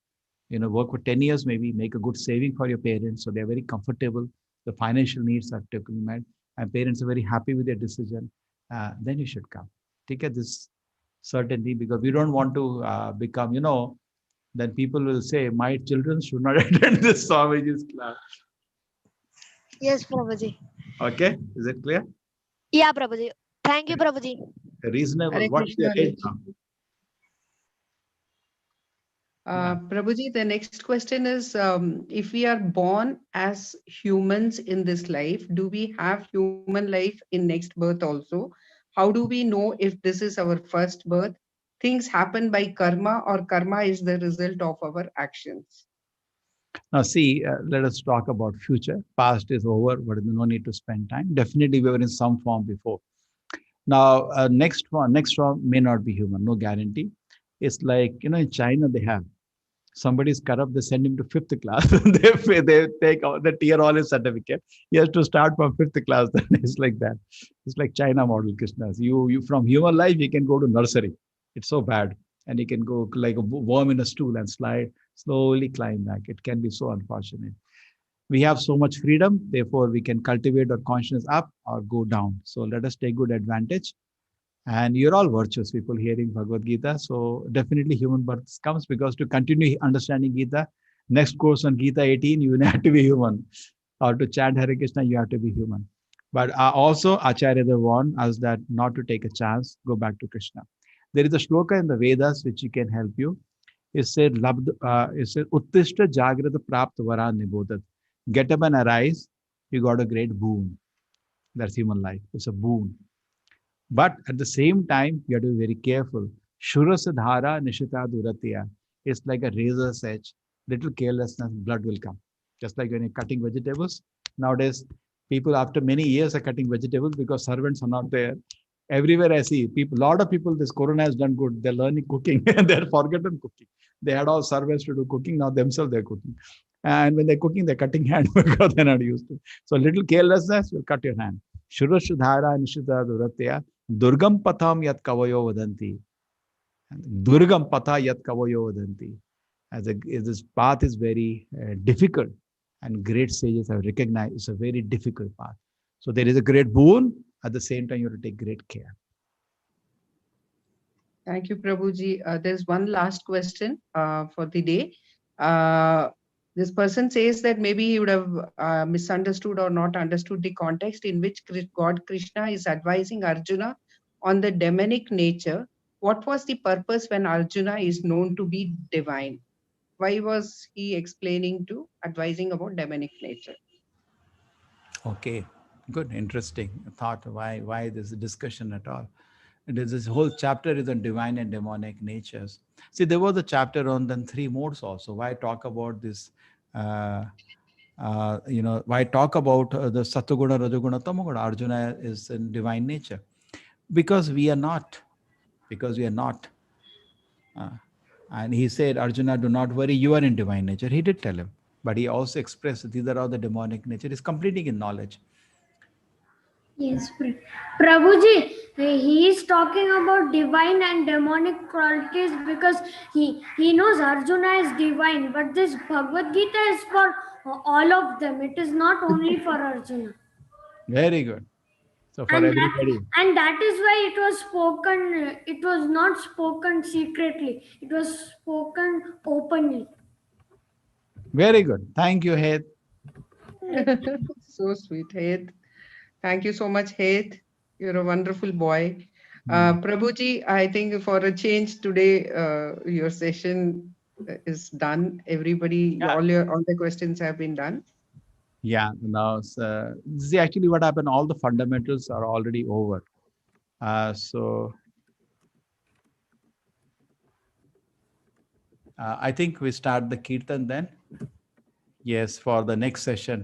work for 10 years, maybe make a good saving for your parents. So they're very comfortable. The financial needs are taken met and parents are very happy with their decision. Then you should come. Take this certainty because we don't want to become, then people will say, my children should not attend this Swamiji's class. Yes, Prabhuji. Okay, is it clear? Yeah, Prabhuji. Thank you, Prabhuji. Reasonable. Hare What is your Krishna. age now? Prabhuji, the next question is, if we are born as humans in this life, do we have human life in next birth also? How do we know if this is our first birth? Things happen by karma or karma is the result of our actions. Now, see, let us talk about future. Past is over, but no need to spend time. Definitely, we were in some form before. Now, next form may not be human, no guarantee. It's like, in China, they have somebody's corrupt, they send him to fifth class. they take the tier all his certificate. He has to start from fifth class. Then it's like that. It's like China model Krishnas. You from human life, you can go to nursery. It's so bad. And you can go like a worm in a stool and slide, slowly climb back. It can be so unfortunate. We have so much freedom, therefore we can cultivate our consciousness up or go down. So let us take good advantage. And you're all virtuous people hearing Bhagavad Gita. So definitely human birth comes because to continue understanding Gita, next course on Gita 18, you have to be human. Or to chant Hare Krishna, you have to be human. But also Acharya warned us that not to take a chance, go back to Krishna. There is a shloka in the Vedas which can help you. It said, Uttishta Jagrata Prapt Vara Nibodat. Get up and arise, you got a great boon. That's human life. It's a boon. But at the same time, you have to be very careful. Shurasadhara Nishita Duratiya. It's like a razor's edge. Little carelessness, blood will come. Just like when you're cutting vegetables. Nowadays, people after many years are cutting vegetables because servants are not there. Everywhere I see people, lot of people, this corona has done good. They're learning cooking and they're forgotten cooking. They had all servants to do cooking. Now themselves they're cooking. And when they're cooking, they're cutting hand because they're not used to. So little carelessness will cut your hand. Shurashudhara Nishita Duratya Durgam Patham Yat Kavayo Vadanti. Durgam Patha Yat Kavayo Vadanti. As this path is very difficult, and great sages have recognized it's a very difficult path. So there is a great boon. At the same time, you have to take great care. Thank you, Prabhuji. There's one last question for the day. This person says that maybe he would have misunderstood or not understood the context in which God Krishna is advising Arjuna on the demonic nature. What was the purpose when Arjuna is known to be divine? Why was he advising about demonic nature? Okay, good, interesting thought. Why this discussion at all? It is this whole chapter is on divine and demonic natures. See, there was a chapter on then three modes also. Why talk about this? Why talk about the Satoguna, Rajoguna, Tamoguna? Arjuna is in divine nature because we are not. Because we are not. And he said, Arjuna, do not worry, you are in divine nature. He did tell him. But he also expressed these are all the demonic nature. He's completing in knowledge. Yes, Prabhuji, he is talking about divine and demonic qualities because he knows Arjuna is divine, but this Bhagavad Gita is for all of them. It is not only for Arjuna. Very good. So for And everybody. that is why it was spoken. It was not spoken secretly. It was spoken openly. Very good. Thank you, Hed. So sweet, Hed. Thank you so much, Hed. You're a wonderful boy. Prabhuji, I think for a change today, your session is done. Everybody, all the questions have been done. Yeah. Now, see, actually, what happened? All the fundamentals are already over. So I think we start the kirtan then. Yes, for the next session.